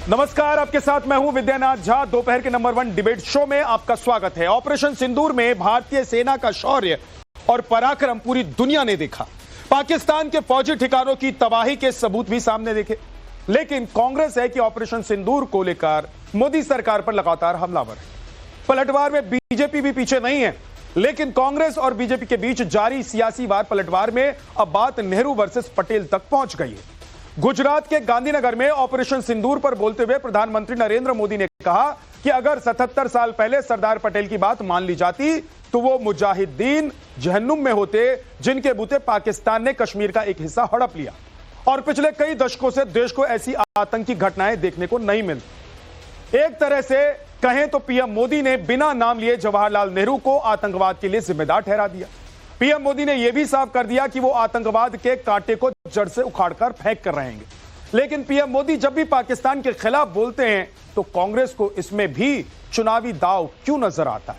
नमस्कार, आपके साथ मैं हूं विद्यानाथ झा। दोपहर के नंबर 1 डिबेट शो में आपका स्वागत है। ऑपरेशन सिंदूर में भारतीय सेना का शौर्य और पराक्रम पूरी दुनिया ने देखा। पाकिस्तान के फौजी ठिकानों की तबाही के सबूत भी सामने देखे। लेकिन कांग्रेस है कि ऑपरेशन सिंदूर को लेकर मोदी सरकार पर लगातार हमलावर है। पलटवार में बीजेपी भी पीछे नहीं है, लेकिन कांग्रेस और बीजेपी के बीच जारी सियासी वार पलटवार में अब बात नेहरू वर्सेस पटेल तक पहुंच गई है। गुजरात के गांधीनगर में ऑपरेशन सिंदूर पर बोलते हुए प्रधानमंत्री नरेंद्र मोदी ने कहा कि अगर 77 साल पहले सरदार पटेल की बात मान ली जाती तो वो मुजाहिदीन जहन्नुम में होते जिनके बूते पाकिस्तान ने कश्मीर का एक हिस्सा हड़प लिया। और पिछले कई दशकों से देश को ऐसी आतंकी घटनाएं देखने को नहीं मिलती। एक तरह से कहें तो पीएम मोदी ने बिना नाम लिए जवाहरलाल नेहरू को आतंकवाद के लिए जिम्मेदार ठहरा दिया। पीएम मोदी ने यह भी साफ कर दिया कि वो आतंकवाद के कांटे को जड़ से उखाड़कर फेंक कर रहेंगे। लेकिन पीएम मोदी जब भी पाकिस्तान के खिलाफ बोलते हैं तो कांग्रेस को इसमें भी चुनावी दांव क्यों नजर आता है?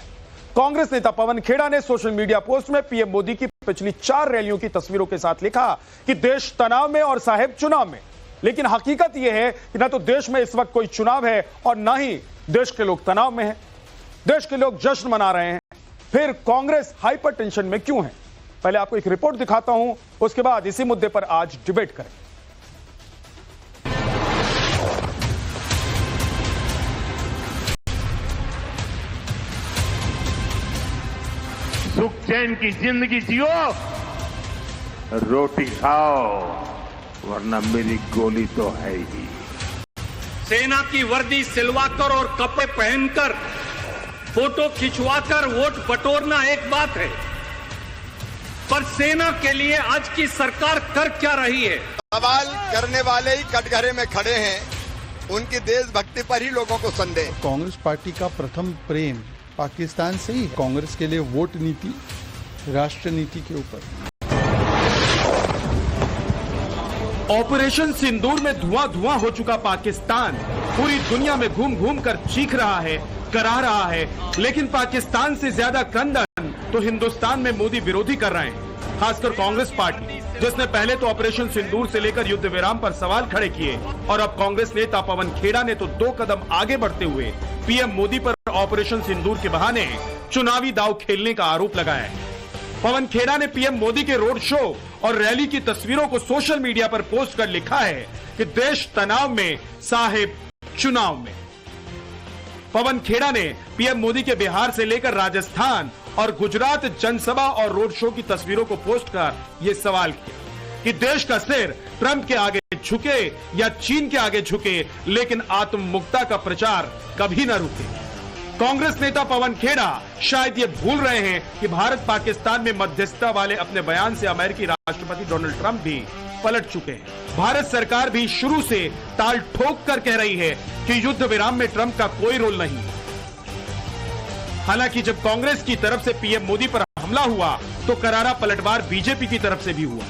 कांग्रेस नेता पवन खेड़ा ने सोशल मीडिया पोस्ट में पीएम मोदी की पिछली 4 रैलियों की तस्वीरों के साथ लिखा कि देश तनाव में और साहेब चुनाव में। लेकिन हकीकत यह है कि ना तो देश में इस वक्त कोई चुनाव है और ना ही देश के लोग तनाव में हैं। देश के लोग जश्न मना रहे हैं। फिर कांग्रेस हाइपर टेंशन में क्यों है? पहले आपको एक रिपोर्ट दिखाता हूं, उसके बाद इसी मुद्दे पर आज डिबेट करें। सुख चैन की जिंदगी जियो, रोटी खाओ, वरना मेरी गोली तो है ही। सेना की वर्दी सिलवाकर और कपड़े पहनकर फोटो खिंचवाकर वोट बटोरना एक बात है, पर सेना के लिए आज की सरकार कर क्या रही है? सवाल करने वाले ही कटघरे में खड़े हैं, उनकी देशभक्ति पर ही लोगों को संदेह। कांग्रेस पार्टी का प्रथम प्रेम पाकिस्तान से ही। कांग्रेस के लिए वोट नीति राष्ट्र नीति के ऊपर। ऑपरेशन सिंदूर में धुआं धुआं हो चुका पाकिस्तान पूरी दुनिया में घूम घूम कर चीख रहा है, करा रहा है। लेकिन पाकिस्तान से ज्यादा क्रंदन तो हिंदुस्तान में मोदी विरोधी कर रहे हैं, खासकर कांग्रेस पार्टी, जिसने पहले तो ऑपरेशन सिंदूर से लेकर युद्ध विराम पर सवाल खड़े किए और अब कांग्रेस नेता पवन खेड़ा ने तो 2 कदम आगे बढ़ते हुए पीएम मोदी पर ऑपरेशन सिंदूर के बहाने चुनावी दांव खेलने का आरोप लगाया है। पवन खेड़ा ने पीएम मोदी के रोड शो और रैली की तस्वीरों को सोशल मीडिया पर पोस्ट कर लिखा है कि देश तनाव में, साहेब चुनाव में। पवन खेड़ा ने पीएम मोदी के बिहार से लेकर राजस्थान और गुजरात जनसभा और रोड शो की तस्वीरों को पोस्ट कर यह सवाल किया कि देश का सिर ट्रंप के आगे झुके या चीन के आगे झुके, लेकिन आत्ममुक्ता का प्रचार कभी न रुके। कांग्रेस नेता पवन खेड़ा शायद ये भूल रहे हैं कि भारत पाकिस्तान में मध्यस्थता वाले अपने बयान से अमेरिकी राष्ट्रपति डोनाल्ड ट्रंप भी पलट चुके हैं। भारत सरकार भी शुरू से ताल ठोक कर कह रही है कि युद्ध विराम में ट्रंप का कोई रोल नहीं। हालांकि जब कांग्रेस की तरफ से पीएम मोदी पर हमला हुआ तो करारा पलटवार बीजेपी की तरफ से भी हुआ।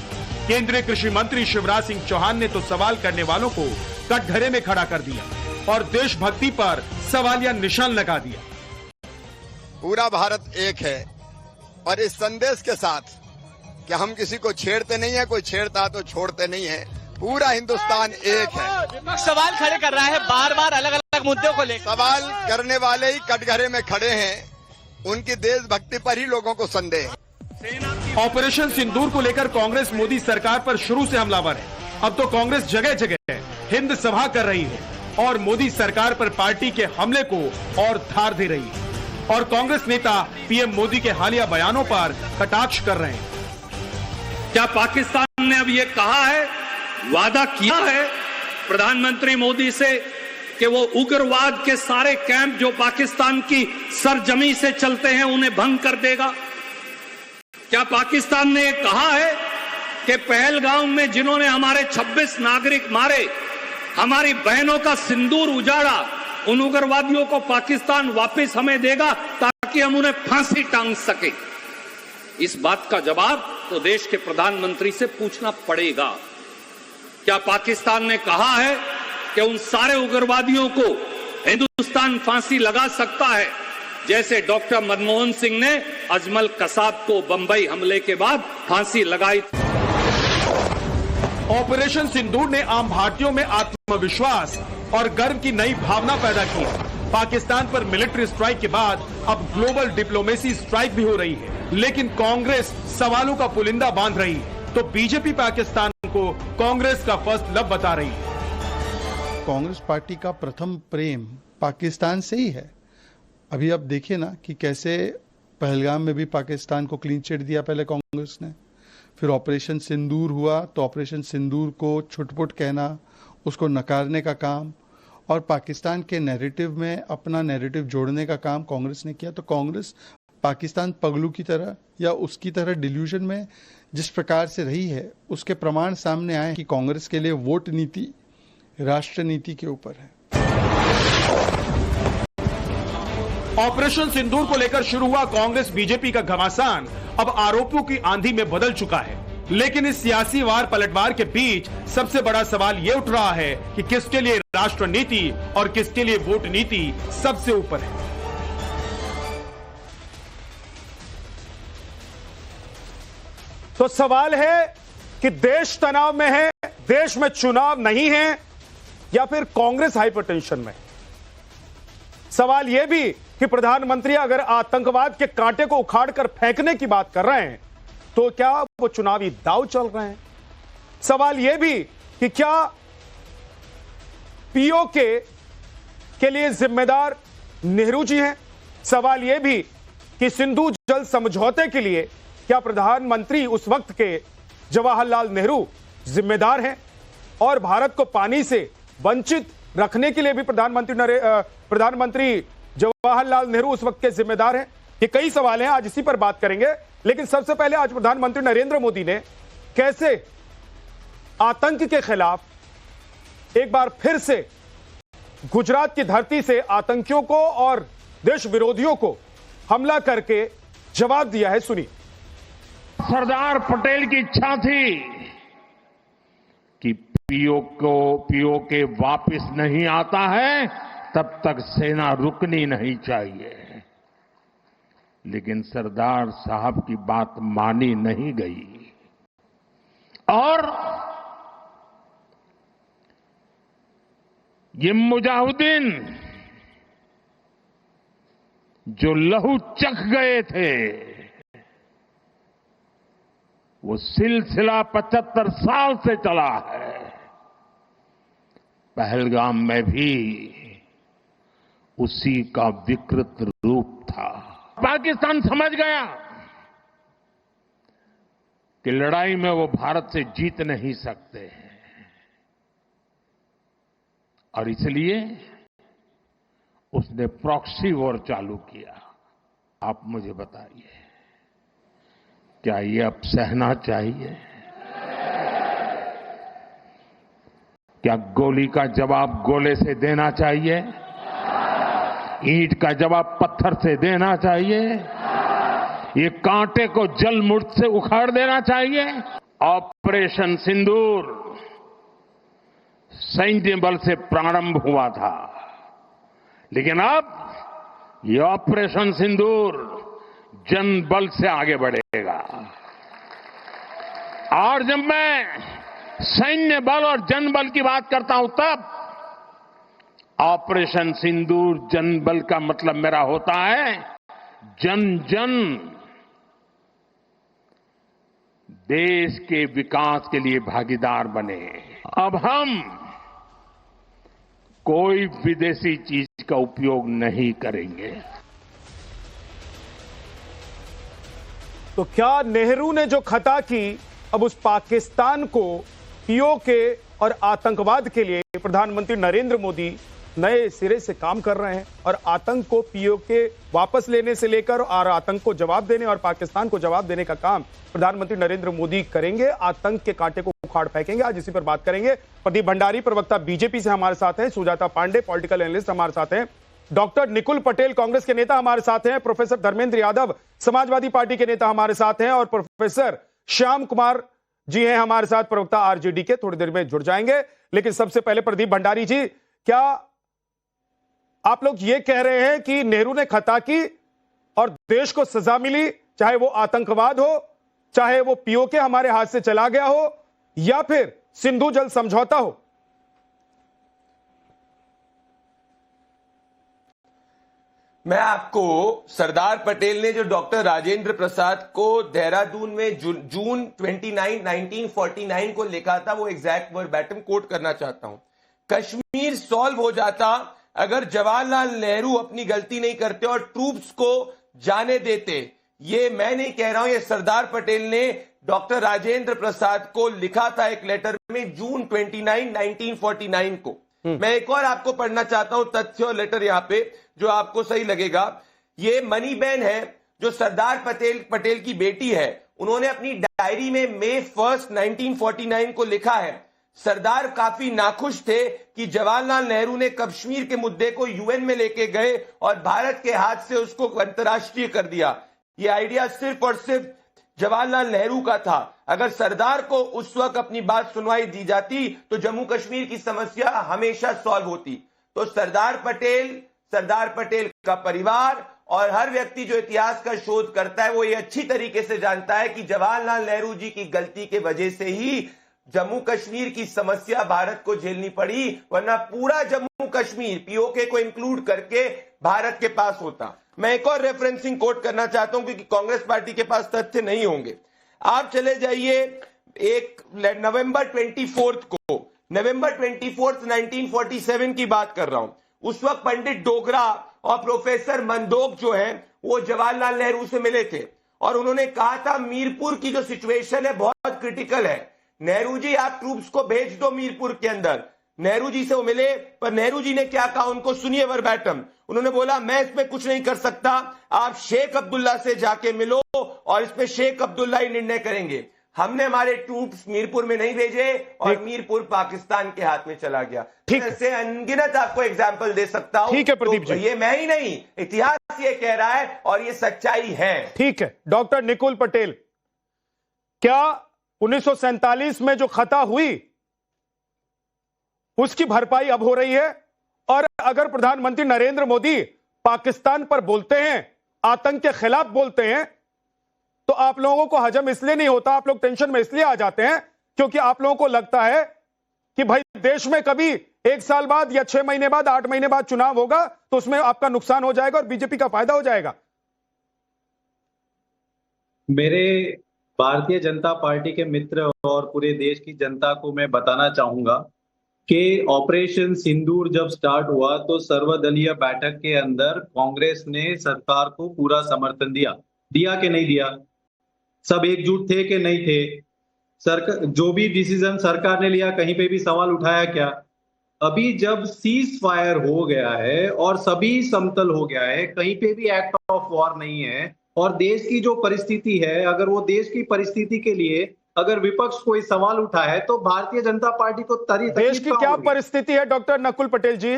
केंद्रीय कृषि मंत्री शिवराज सिंह चौहान ने तो सवाल करने वालों को कटघरे में खड़ा कर दिया और देशभक्ति पर सवालिया निशान लगा दिया। पूरा भारत एक है और इस संदेश के साथ कि हम किसी को छेड़ते नहीं है, कोई छेड़ता तो छोड़ते नहीं है, पूरा हिंदुस्तान एक है। सवाल खड़े कर रहा है बार बार अलग अलग मुद्दों को लेकर। सवाल करने वाले ही कटघरे में खड़े हैं, उनकी देशभक्ति पर ही लोगों को संदेह है। ऑपरेशन सिंदूर को लेकर कांग्रेस मोदी सरकार पर शुरू से हमलावर है। अब तो कांग्रेस जगह जगह हिंद सभा कर रही है और मोदी सरकार पर पार्टी के हमले को और धार दे रही है और कांग्रेस नेता पीएम मोदी के हालिया बयानों पर कटाक्ष कर रहे हैं। क्या पाकिस्तान ने अब ये कहा है, वादा किया है प्रधानमंत्री मोदी से कि वो उग्रवाद के सारे कैंप जो पाकिस्तान की सरजमी से चलते हैं उन्हें भंग कर देगा? क्या पाकिस्तान ने कहा है कि पहलगाम में जिन्होंने हमारे 26 नागरिक मारे, हमारी बहनों का सिंदूर उजाड़ा, उन उग्रवादियों को पाकिस्तान वापस हमें देगा ताकि हम उन्हें फांसी टांग सके? इस बात का जवाब तो देश के प्रधानमंत्री से पूछना पड़ेगा। क्या पाकिस्तान ने कहा है कि उन सारे उग्रवादियों को हिंदुस्तान फांसी लगा सकता है, जैसे डॉक्टर मनमोहन सिंह ने अजमल कसाब को बंबई हमले के बाद फांसी लगाई? ऑपरेशन सिंदूर ने आम भारतीयों में आत्मविश्वास और गर्व की नई भावना पैदा की है। पाकिस्तान पर मिलिट्री स्ट्राइक के बाद अब ग्लोबल डिप्लोमेसी स्ट्राइक भी हो रही है, लेकिन कांग्रेस सवालों का पुलिंदा बांध रही है, तो बीजेपी पाकिस्तान को कांग्रेस का फर्स्ट लव बता रही है। कांग्रेस पार्टी का प्रथम प्रेम पाकिस्तान से ही है। अभी आप देखिए ना कि कैसे पहलगाम में भी पाकिस्तान को क्लीन चिट दिया पहले कांग्रेस ने, फिर ऑपरेशन सिंदूर हुआ तो ऑपरेशन सिंदूर को छुटपुट कहना, उसको नकारने का काम और पाकिस्तान के नैरेटिव में अपना नैरेटिव जोड़ने का काम कांग्रेस ने किया। तो कांग्रेस पाकिस्तान पगलू की तरह या उसकी तरह डिल्यूजन में जिस प्रकार से रही है, उसके प्रमाण सामने आए कि कांग्रेस के लिए वोट नीति राष्ट्र नीति के ऊपर है। ऑपरेशन सिंदूर को लेकर शुरू हुआ कांग्रेस बीजेपी का घमासान अब आरोपों की आंधी में बदल चुका है, लेकिन इस सियासी वार पलटवार के बीच सबसे बड़ा सवाल यह उठ रहा है कि किसके लिए राष्ट्र नीति और किसके लिए वोट नीति सबसे ऊपर है। तो सवाल है कि देश तनाव में है, देश में चुनाव नहीं है, या फिर कांग्रेस हाइपरटेंशन में। सवाल यह भी कि प्रधानमंत्री अगर आतंकवाद के कांटे को उखाड़कर फेंकने की बात कर रहे हैं तो क्या वो चुनावी दांव चल रहे हैं। सवाल यह भी कि क्या पीओके के लिए जिम्मेदार नेहरू जी हैं। सवाल यह भी कि सिंधु जल समझौते के लिए क्या प्रधानमंत्री उस वक्त के जवाहरलाल नेहरू जिम्मेदार हैं, और भारत को पानी से वंचित रखने के लिए भी प्रधानमंत्री जवाहरलाल नेहरू उस वक्त के जिम्मेदार हैं। ये कई सवाल हैं, आज इसी पर बात करेंगे। लेकिन सबसे पहले आज प्रधानमंत्री नरेंद्र मोदी ने कैसे आतंक के खिलाफ एक बार फिर से गुजरात की धरती से आतंकियों को और देश विरोधियों को हमला करके जवाब दिया है, सुनिए। सरदार पटेल की इच्छा थी कि पीओके वापस नहीं आता है तब तक सेना रुकनी नहीं चाहिए, लेकिन सरदार साहब की बात मानी नहीं गई और ये मुजाहिदीन जो लहू चख गए थे वो सिलसिला 75 साल से चला है। पहलगाम में भी उसी का विकृत रूप था। पाकिस्तान समझ गया कि लड़ाई में वो भारत से जीत नहीं सकते हैं और इसलिए उसने प्रॉक्सी वॉर चालू किया। आप मुझे बताइए, क्या ये अब सहना चाहिए? क्या गोली का जवाब गोले से देना चाहिए? ईंट का जवाब पत्थर से देना चाहिए? ये कांटे को जल मुर्द से उखाड़ देना चाहिए? ऑपरेशन सिंदूर सैन्य बल से प्रारंभ हुआ था, लेकिन अब ये ऑपरेशन सिंदूर जन बल से आगे बढ़ेगा। और जब मैं सैन्य बल और जन बल की बात करता हूं तब ऑपरेशन सिंदूर जन बल का मतलब मेरा होता है जन जन देश के विकास के लिए भागीदार बने। अब हम कोई विदेशी चीज का उपयोग नहीं करेंगे। तो क्या नेहरू ने जो खता की अब उस पाकिस्तान को पीओके और आतंकवाद के लिए प्रधानमंत्री नरेंद्र मोदी नए सिरे से काम कर रहे हैं और आतंक को पीओके वापस लेने से लेकर और आतंक को जवाब देने और पाकिस्तान को जवाब देने का काम प्रधानमंत्री नरेंद्र मोदी करेंगे। आतंक के कांटे को उखाड़ फेंकेंगे। आज इसी पर बात करेंगे। प्रदीप भंडारी प्रवक्ता बीजेपी से हमारे साथ हैं, सुजाता पांडे पॉलिटिकल एनालिस्ट हमारे साथ हैं, डॉक्टर निकुल पटेल कांग्रेस के नेता हमारे साथ हैं, प्रोफेसर धर्मेंद्र यादव समाजवादी पार्टी के नेता हमारे साथ हैं और प्रोफेसर श्याम कुमार जी हैं हमारे साथ, प्रवक्ता आरजेडी के, थोड़ी देर में जुड़ जाएंगे। लेकिन सबसे पहले प्रदीप भंडारी जी, क्या आप लोग ये कह रहे हैं कि नेहरू ने खता की और देश को सजा मिली, चाहे वो आतंकवाद हो, चाहे वो पीओके हमारे हाथ से चला गया हो, या फिर सिंधु जल समझौता हो? मैं आपको सरदार पटेल ने जो डॉक्टर राजेंद्र प्रसाद को देहरादून में जून 29, 1949 को लिखा था वो एग्जैक्ट वर्बैटम कोट करना चाहता हूं। कश्मीर सॉल्व हो जाता अगर जवाहरलाल नेहरू अपनी गलती नहीं करते और ट्रूप्स को जाने देते। ये मैं नहीं कह रहा हूं, ये सरदार पटेल ने डॉक्टर राजेंद्र प्रसाद को लिखा था एक लेटर में जून 29, 1949 को। मैं एक और आपको पढ़ना चाहता हूं तथ्य और लेटर यहां पे जो आपको सही लगेगा। ये मनी बेन है जो सरदार पटेल की बेटी है। उन्होंने अपनी डायरी में मई 1, 1949 को लिखा है, सरदार काफी नाखुश थे कि जवाहरलाल नेहरू ने कश्मीर के मुद्दे को यूएन में लेके गए और भारत के हाथ से उसको अंतर्राष्ट्रीय कर दिया। ये आइडिया सिर्फ और सिर्फ जवाहरलाल नेहरू का था। अगर सरदार को उस वक्त अपनी बात सुनवाई दी जाती तो जम्मू कश्मीर की समस्या हमेशा सॉल्व होती। तो सरदार पटेल का परिवार और हर व्यक्ति जो इतिहास का शोध करता है वो ये अच्छी तरीके से जानता है कि जवाहरलाल नेहरू जी की गलती के वजह से ही जम्मू कश्मीर की समस्या भारत को झेलनी पड़ी, वरना पूरा जम्मू कश्मीर पीओके को इंक्लूड करके भारत के पास होता। मैं एक और रेफरेंसिंग कोट करना चाहता हूं क्योंकि कांग्रेस पार्टी के पास तथ्य नहीं होंगे। आप चले जाइए एक नवंबर 24 को, नवंबर 24, 1947 की बात कर रहा हूं। उस वक्त पंडित डोगरा और प्रोफेसर मंदोक जो है वो जवाहरलाल नेहरू से मिले थे और उन्होंने कहा था मीरपुर की जो सिचुएशन है बहुत क्रिटिकल है, नेहरू जी आप ट्रूप्स को भेज दो मीरपुर के अंदर। नेहरू जी से वो मिले, पर नेहरू जी ने क्या कहा उनको सुनिए वर्बैटम। उन्होंने बोला मैं इसमें कुछ नहीं कर सकता, आप शेख अब्दुल्ला से जाके मिलो और इसमें शेख अब्दुल्ला ही निर्णय करेंगे। हमने हमारे ट्रूप्स मीरपुर में नहीं भेजे और मीरपुर पाकिस्तान के हाथ में चला गया। ऐसे अनगिनत आपको एग्जाम्पल दे सकता हूं। ठीक है प्रदीप जी, ये मैं ही नहीं, इतिहास ये कह रहा है और ये सच्चाई है। ठीक है डॉक्टर निकुल पटेल, क्या 1947 में जो खता हुई उसकी भरपाई अब हो रही है? और अगर प्रधानमंत्री नरेंद्र मोदी पाकिस्तान पर बोलते हैं, आतंक के खिलाफ बोलते हैं, तो आप लोगों को हजम इसलिए नहीं होता, आप लोग टेंशन में इसलिए आ जाते हैं क्योंकि आप लोगों को लगता है कि भाई देश में कभी 1 साल बाद या 6 महीने बाद 8 महीने बाद चुनाव होगा तो उसमें आपका नुकसान हो जाएगा और बीजेपी का फायदा हो जाएगा। मेरे भारतीय जनता पार्टी के मित्र और पूरे देश की जनता को मैं बताना चाहूंगा कि ऑपरेशन सिंदूर जब स्टार्ट हुआ तो सर्वदलीय बैठक के अंदर कांग्रेस ने सरकार को पूरा समर्थन दिया कि नहीं दिया? सब एकजुट थे कि नहीं थे? सरकार जो भी डिसीजन सरकार ने लिया कहीं पे भी सवाल उठाया क्या? अभी जब सीज फायर हो गया है और सभी समतल हो गया है, कहीं पे भी एक्ट ऑफ वॉर नहीं है और देश की जो परिस्थिति है, अगर वो देश की परिस्थिति के लिए अगर विपक्ष कोई सवाल उठाए तो भारतीय जनता पार्टी को देश की क्या परिस्थिति है डॉक्टर नकुल पटेल जी?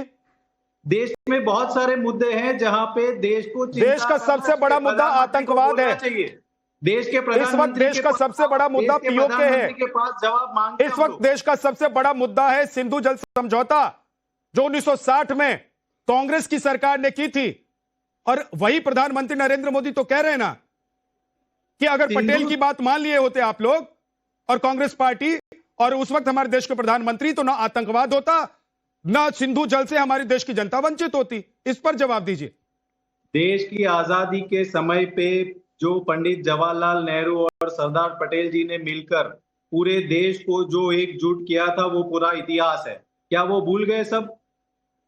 देश में बहुत सारे मुद्दे हैं जहां पे देश को देश का सबसे बड़ा मुद्दा आतंकवाद है। देश के इस वक्त देश का सबसे बड़ा मुद्दा पीओके है। के पास जवाब मांगते इस वक्त देश का सबसे बड़ा मुद्दा है सिंधु जल समझौता जो 1960 में कांग्रेस की सरकार ने की थी। और वही प्रधानमंत्री नरेंद्र मोदी तो कह रहे हैं ना कि अगर पटेल की बात मान लिए होते आप लोग और कांग्रेस पार्टी और उस वक्त हमारे देश के प्रधानमंत्री, तो ना आतंकवाद होता, ना सिंधु जल से हमारी देश की जनता वंचित होती। इस पर जवाब दीजिए। देश की आजादी के समय पे जो पंडित जवाहरलाल नेहरू और सरदार पटेल जी ने मिलकर पूरे देश को जो एकजुट किया था वो पूरा इतिहास है। क्या वो भूल गए सब?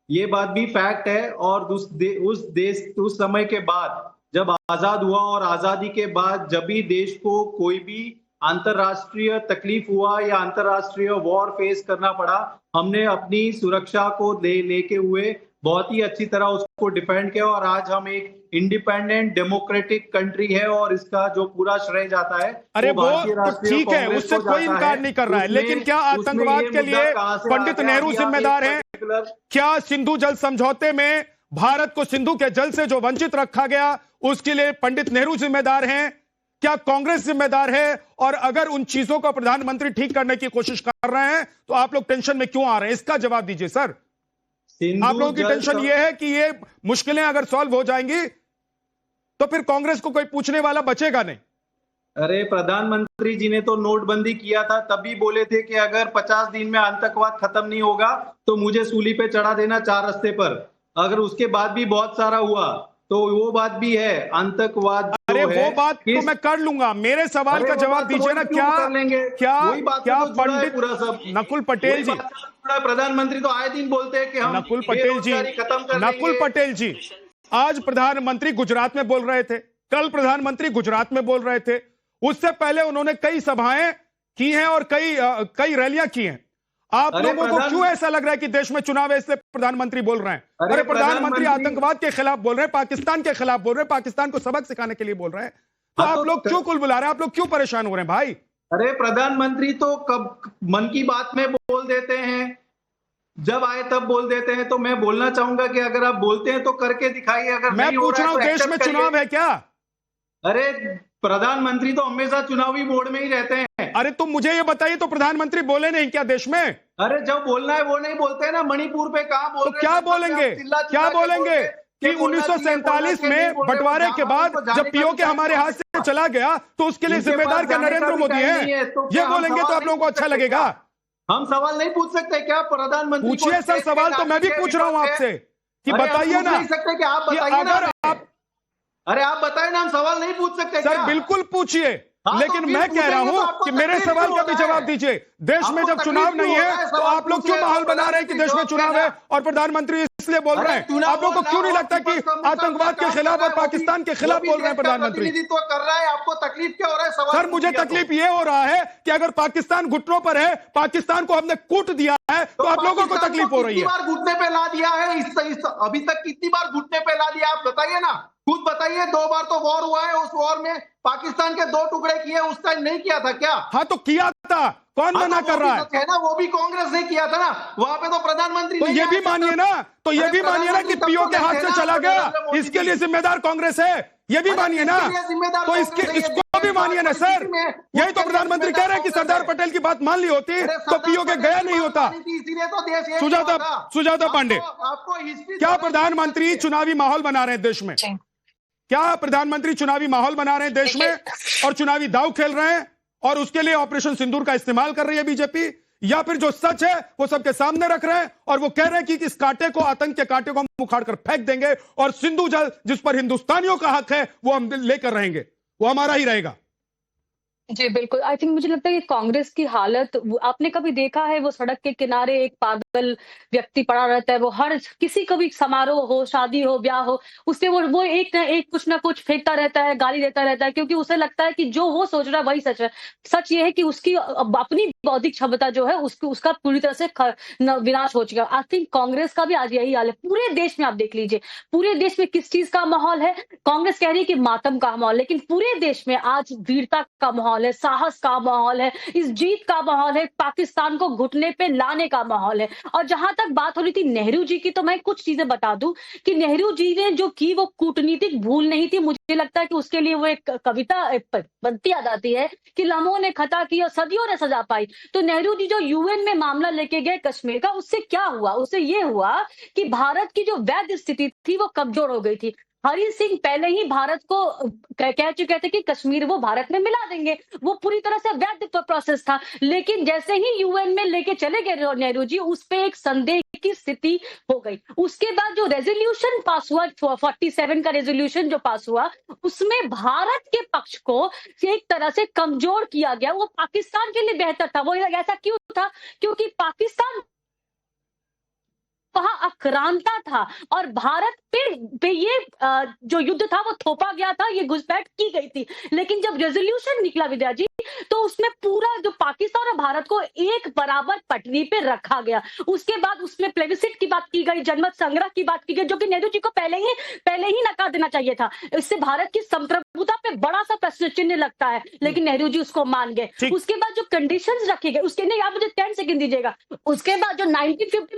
ये बात भी फैक्ट है। और उस समय के बाद जब आजाद हुआ और आजादी के बाद जब भी देश को कोई भी अंतरराष्ट्रीय तकलीफ हुआ या अंतरराष्ट्रीय वॉर फेस करना पड़ा, हमने अपनी सुरक्षा को लेके हुए बहुत ही अच्छी तरह उसको डिफेंड किया और आज हम एक इंडिपेंडेंट डेमोक्रेटिक कंट्री है और इसका जो पूरा श्रेय जाता है अरे वो तो ठीक है, उससे कोई इनकार नहीं कर रहा है, लेकिन क्या आतंकवाद के लिए पंडित नेहरू जिम्मेदार हैं? क्या सिंधु जल समझौते में भारत को सिंधु के जल से जो वंचित रखा गया उसके लिए पंडित नेहरू जिम्मेदार हैं? क्या कांग्रेस जिम्मेदार है? और अगर उन चीजों को प्रधानमंत्री ठीक करने की कोशिश कर रहे हैं तो आप लोग टेंशन में क्यों आ रहे हैं? इसका जवाब दीजिए सर। आप लोगों की टेंशन ये है कि ये मुश्किलें अगर सॉल्व हो जाएंगी तो फिर कांग्रेस को कोई पूछने वाला बचेगा नहीं। अरे प्रधानमंत्री जी ने तो नोटबंदी किया था, तभी बोले थे कि अगर 50 दिन में आतंकवाद खत्म नहीं होगा तो मुझे सूली पे चढ़ा देना 4 रस्ते पर। अगर उसके बाद भी बहुत सारा हुआ तो वो बात भी है, आतंकवाद अरे जो है, वो बात तो मैं कर लूंगा, मेरे सवाल का जवाब दीजिए ना। क्या क्या पंडित नकुल पटेल जी, प्रधानमंत्री तो आए दिन बोलते हैं कि हम नकुल पटेल जी, खत्म कर नकुल पटेल जी, आज प्रधानमंत्री गुजरात में बोल रहे थे, कल प्रधानमंत्री गुजरात में बोल रहे थे, उससे पहले उन्होंने कई सभाएं की हैं और कई रैलियां की हैं। आप लोगों को क्यों ऐसा लग रहा है कि देश में चुनाव है इसलिए प्रधानमंत्री बोल रहे हैं? अरे प्रधानमंत्री आतंकवाद के खिलाफ बोल रहे हैं, पाकिस्तान के खिलाफ बोल रहे हैं, पाकिस्तान को सबक सिखाने के लिए बोल रहे हैं। तो आप लोग क्यों कुलबुला रहे हैं? आप लोग क्यों परेशान हो रहे हैं भाई? अरे प्रधानमंत्री तो कब मन की बात में बोल देते हैं, जब आए तब बोल देते हैं। तो मैं बोलना चाहूंगा कि अगर आप बोलते हैं तो करके दिखाइए। अगर मैं पूछ रहा हूं देश में चुनाव है क्या? अरे प्रधानमंत्री तो हमेशा चुनावी मोड में ही रहते हैं। अरे तुम मुझे ये बताइए, तो प्रधानमंत्री बोले नहीं क्या देश में? अरे जब बोलना है वो नहीं बोलते हैं ना। मणिपुर पे कहाँ बोल तो क्या बोलेंगे? क्या बोलेंगे कि 1947 में बंटवारे के बाद जब पीओके हमारे हाथ से चला गया तो उसके लिए जिम्मेदार क्या नरेंद्र मोदी है? ये बोलेंगे तो आप लोगों को अच्छा लगेगा? हम सवाल नहीं पूछ सकते क्या प्रधानमंत्री? पूछिए सर, सवाल तो मैं भी पूछ रहा हूं आपसे कि बताइए ना। कि आप बताइए ना। अरे आप बताइए ना, हम सवाल नहीं पूछ सकते सर? बिल्कुल पूछिए, लेकिन मैं कह रहा हूं कि मेरे सवाल का भी जवाब दीजिए। देश में जब चुनाव नहीं है तो आप लोग क्यों माहौल बना रहे हैं कि देश में चुनाव है और प्रधानमंत्री इसलिए बोल रहे हैं? आप लोग को क्यों नहीं लगता कि आतंकवाद के खिलाफ और पाकिस्तान के खिलाफ बोल रहे हैं प्रधानमंत्री? प्रतिनिधित्व कर रहा है, आपको तकलीफ क्या हो रहा है? सर मुझे तकलीफ ये हो रहा है कि अगर पाकिस्तान घुटनों पर है, पाकिस्तान को हमने कूट दिया है, तो आप लोगों को तकलीफ हो रही है। कितनी बार घुटने पे ला दिया है अभी तक? कितनी बार घुटने पे ला दिया आप बताइए ना, खुद बताइए। 2 बार तो वॉर हुआ है, उस वॉर में पाकिस्तान के 2 टुकड़े किए, उस टाइम नहीं किया था क्या? हाँ तो किया था, कौन मना कर रहा है ना? वो भी कांग्रेस ने किया था ना, वहां पे तो प्रधानमंत्री। तो ये भी मानिए ना, तो ये भी मानिए ना कि पीओ के हाथ से चला गया, इसके लिए जिम्मेदार कांग्रेस है, ये भी मानिए ना। तो इसको भी मानिए ना सर। यही तो प्रधानमंत्री कह रहे हैं कि सरदार पटेल की बात मान ली होती तो पीओ के गया नहीं होता। सुजाता पांडे, क्या प्रधानमंत्री चुनावी माहौल बना रहे हैं देश में? क्या प्रधानमंत्री चुनावी माहौल बना रहे हैं देश में और चुनावी दांव खेल रहे हैं और उसके लिए ऑपरेशन सिंदूर का इस्तेमाल कर रही है बीजेपी? या फिर जो सच है वो सबके सामने रख रहे हैं और वो कह रहे हैं कि इस कांटे को, आतंक के कांटे को हम उखाड़ कर फेंक देंगे और सिंधु जल जिस पर हिंदुस्तानियों का हक है वो हम लेकर रहेंगे, वो हमारा ही रहेगा? जी बिल्कुल, आई थिंक मुझे लगता है कि कांग्रेस की हालत, आपने कभी देखा है वो सड़क के किनारे एक पागल व्यक्ति पड़ा रहता है, वो हर किसी का भी समारोह हो, शादी हो, ब्याह हो, उससे वो एक ना एक कुछ ना कुछ फेंकता रहता है, गाली देता रहता है, क्योंकि उसे लगता है कि जो वो सोच रहा है वही सच है। सच ये है कि उसकी अपनी बौद्धिक क्षमता जो है उसका पूरी तरह से विनाश हो चुका है। आई थिंक कांग्रेस का भी आज यही हाल है। पूरे देश में आप देख लीजिए, पूरे देश में किस चीज का माहौल है? कांग्रेस कह रही है कि मातम का माहौल, लेकिन पूरे देश में आज वीरता का माहौल है, साहस का माहौल है, इस जीत का माहौल है, पाकिस्तान को घुटने पे लाने का माहौल है। और जहां तक बात हो रही थी नेहरू जी की, तो मैं कुछ चीजें बता दूं कि नेहरू जी ने जो की वो कूटनीतिक भूल नहीं थी। मुझे लगता है कि उसके लिए वो एक कविता पंक्ति याद आती है कि लम्हों ने खता की और सदियों ने सजा पाई। तो नेहरू जी जो यूएन में मामला लेके गए कश्मीर का, उससे क्या हुआ? उससे ये हुआ कि भारत की जो वैध स्थिति थी वो कमजोर हो गई थी। हरि सिंह पहले ही भारत को कह चुके थे कि कश्मीर वो भारत में मिला देंगे, वो पूरी तरह से वैध प्रोसेस था। लेकिन जैसे ही यूएन में लेके चले गए नेहरू जी, उस पे एक संदेह की स्थिति हो गई। उसके बाद जो रेजोल्यूशन पास हुआ, 47 का रेजोल्यूशन जो पास हुआ, उसमें भारत के पक्ष को एक तरह से कमजोर किया गया। वो पाकिस्तान के लिए बेहतर था। वो ऐसा क्यों था? क्योंकि पाकिस्तान वहां आक्रांता था और भारत पे ये जो युद्ध था वो थोपा गया था, ये घुसपैठ की गई थी। लेकिन जब रेजोल्यूशन निकला विद्या जी, तो उसमें पूरा जो पाकिस्तान और भारत को एक बराबर पटरी पे रखा गया। उसके बाद उसमें प्लेबिसिट की बात की गई, जनमत संग्रह की बात की गई, जो कि नेहरू जी को पहले ही नकार देना चाहिए था। इससे भारत की संप्रभुता पे बड़ा सा प्रश्न चिन्ह लगता है, लेकिन नेहरू जी उसको मान गए। उसके बाद जो कंडीशंस रखे गए, उसके नहीं, आप मुझे 10 सेकंड दीजिएगा। उसके बाद जो 1950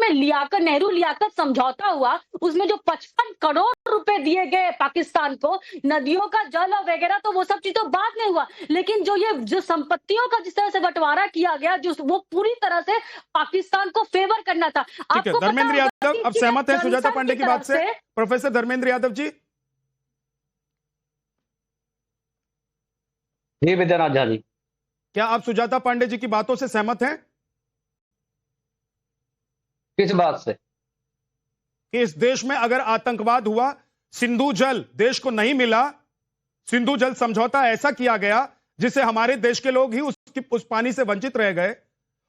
में नेहरू लियाकत समझौता हुआ, उसमें जो 55 करोड़ रुपए दिए गए पाकिस्तान को, नदियों का जल और वगैरह, तो वो सब चीज तो बाद में हुआ। लेकिन जो संपत्तियों का जिस तरह से बंटवारा किया गया, जो वो पूरी तरह से पाकिस्तान को फेवर करना था। आपको धर्मेंद्र यादव अब सहमत है सुजाता पांडे की बात से? प्रोफेसर धर्मेंद्र यादव जी। जी विद्यानाथ झा जी, क्या आप सुजाता पांडे जी की बातों से सहमत हैं? किस बात से? कि इस देश में अगर आतंकवाद हुआ, सिंधु जल देश को नहीं मिला, सिंधु जल समझौता ऐसा किया गया जिससे हमारे देश के लोग ही उस पानी से वंचित रह गए,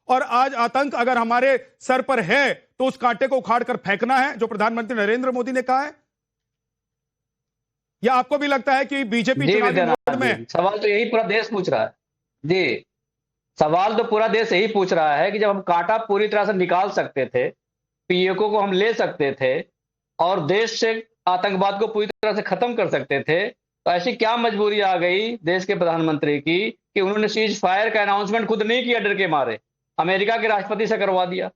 और आज आतंक अगर हमारे सर पर है तो उस कांटे को उखाड़ कर फेंकना है, जो प्रधानमंत्री नरेंद्र मोदी ने कहा है? या आपको भी लगता है कि बीजेपी चुनावी मोड में? सवाल तो यही पूरा देश पूछ रहा है जी, सवाल तो पूरा देश यही पूछ रहा है कि जब हम कांटा पूरी तरह से निकाल सकते थे, पीओके को हम ले सकते थे और देश से आतंकवाद को पूरी तरह से खत्म कर सकते थे, तो ऐसी क्या मजबूरी आ गई देश के प्रधानमंत्री की कि उन्होंने सीज फायर का अनाउंसमेंट खुद नहीं किया, डर के मारे अमेरिका के राष्ट्रपति से करवा दिया?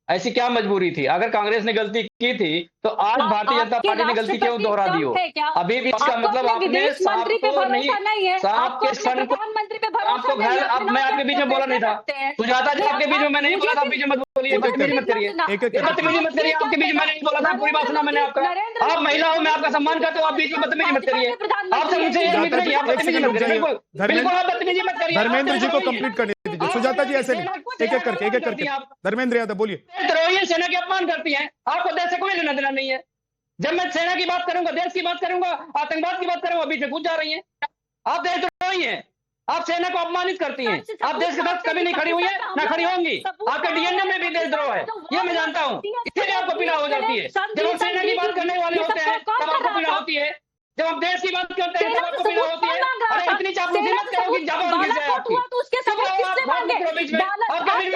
ऐसी क्या मजबूरी थी? अगर कांग्रेस ने गलती की थी तो आज भारतीय जनता पार्टी ने गलती क्यों दोहरा दी हो? अभी भी इसका मतलब आपने साहब को नहीं, साहब के सन को आपको घर, अब मैं आपके बीच में बोला नहीं था, सुजाता जी आपके बीच में मैं नहीं बोला था, बीच में मत बोलिए, बदतमीजी मत करिए, बदतमीजी मत करिए, आपके बीच में मैं नहीं बोला था, पूरी बात सुना मैंने आपका। आप महिला हो, मैं आपका सम्मान करता हूँ, आप बीच में बदतमीजी मत करिए, आपसे मुझे एक मित्र नहीं, आप बदतमीजी मत करिए, बिल्कुल आप बदतमीजी मत करिए। धर्मेंद्र जी को कंप्लीट करने दीजिए, सुजाता जी ऐसे नहीं, एक एक करके धर्मेंद्र यादव बोलिए। द्रोही सेना के अपमान करती हैं, आपको देश से कोई लेना देना नहीं है। जब मैं सेना की बात करूंगा, देश की बात करूंगा, आतंकवाद की बात करूंगा, बीच में कूद जा रही हैं। आप देशद्रोही हैं, आप सेना को अपमानित करती हैं, आप देश के साथ कभी नहीं खड़ी हुई है, ना खड़ी होंगी, आपके डीएनए में भी देशद्रोह है, ये मैं जानता हूँ, इसलिए आपको पीड़ा हो जाती है। जब हम सेना की बात करने वाले होते हैं तब आपको पीड़ा होती है, जब हम देश की बात करते हैं तब आपको पीड़ा होती है। अरे इतनी चापलूसी मत करो कि जवाब गिर जाए आपकी। आपके बीच में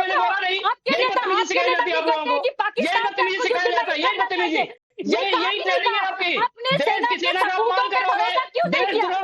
बोला नहीं, यही बदतमीजी सिखाई जाती है आप लोगों को, यही बदतमीजी सिखाया जाता है, यही बदतमीजी, यही ट्रेनिंग है आपकी। देश की सेना का अपमान करोगे, देशद्रोह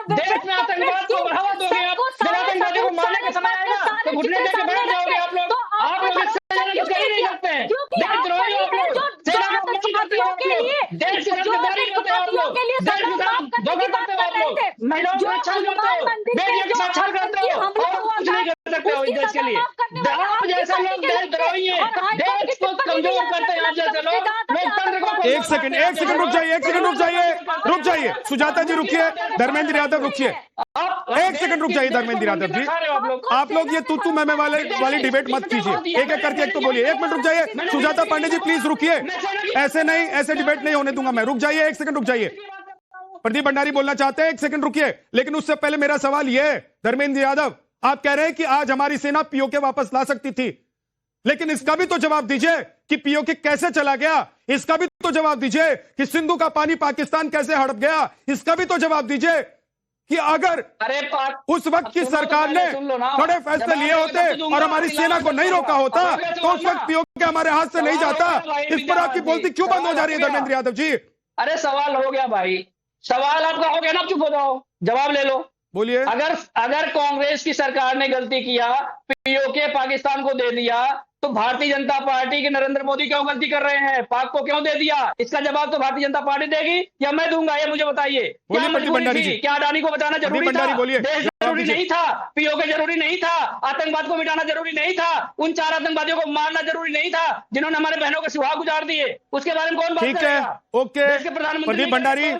देश में आतंकवाद को बढ़ावा दोगे आप, जब आतंकवादियों को मारने का समय आएगा तो घुटने देकर बैठ जाओगे आप लोग। आप लोग इससे ज्यादा कुछ कर ही नहीं सकते हैं, देशद्रोही आप लोग, सेना का अपमान करते हो आप लोग, देश की सरदारी करते हो आप लोग, देश के साथ धोखा करते हो आप लोग, महिलाओं को अच्छा करते हो, बेटियों के साथ अच्छा करते हो, और कुछ नहीं कर सकते हो इस देश के लिए। आप जैसे लोग देशद्रोही हैं, देश को कमजोर करते हैं आप जैसे लोग, लोकतंत्र को। एक सेकंड रुक जाइए, सुजाता जी रुकिए, धर्मेंद्र यादव रुकिए, एक सेकंड रुक जाइए धर्मेंद्र यादव जी। आप लोग ये तू मैं वाली डिबेट मत कीजिए, एक एक करके एक तो बोलिए। एक मिनट रुक जाइए, सुजाता पांडे जी प्लीज रुकिए, ऐसे नहीं, ऐसे डिबेट नहीं होने दूंगा मैं। रुक जाइए, एक सेकंड रुक जाइए। प्रदीप भंडारी बोलना चाहते हैं, एक सेकंड रुकिए, लेकिन उससे पहले मेरा सवाल यह है, धर्मेंद्र यादव आप कह रहे हैं कि आज हमारी सेना पीओके वापस ला सकती थी, लेकिन इसका भी तो जवाब दीजिए कि पीओके कैसे चला गया, इसका भी तो जवाब दीजिए कि सिंधु का पानी पाकिस्तान कैसे हड़प गया, इसका भी तो जवाब दीजिए कि अगर उस वक्त की सरकार ने बड़े फैसले लिए होते और हमारी सेना को नहीं रोका होता तो उस वक्त पीओके हमारे हाथ से नहीं जाता। इस पर आपकी बोलती क्यों बंद हो जा रही है धर्मेंद्र यादव जी? अरे सवाल हो गया भाई, सवाल आपका हो गया ना, चुप हो जाओ, जवाब ले लो, बोलिए। अगर कांग्रेस की सरकार ने गलती किया, पीओके पाकिस्तान को दे दिया, तो भारतीय जनता पार्टी के नरेंद्र मोदी क्यों गलती कर रहे हैं? पाक को क्यों दे दिया? इसका जवाब तो भारतीय जनता पार्टी देगी या मैं दूंगा, ये मुझे बताइए। क्या मजबूरी थी? क्या अडानी को बचाना जरूरी था? देश जरूरी नहीं था? पीओके जरूरी नहीं था? आतंकवाद को मिटाना जरूरी नहीं था? उन 4 आतंकवादियों को मारना जरूरी नहीं था जिन्होंने हमारे बहनों के सुहाग गुजार दिए? उसके बारे में कौन बात करेगा? ठीक है, ओके, प्रदीप भंडारी,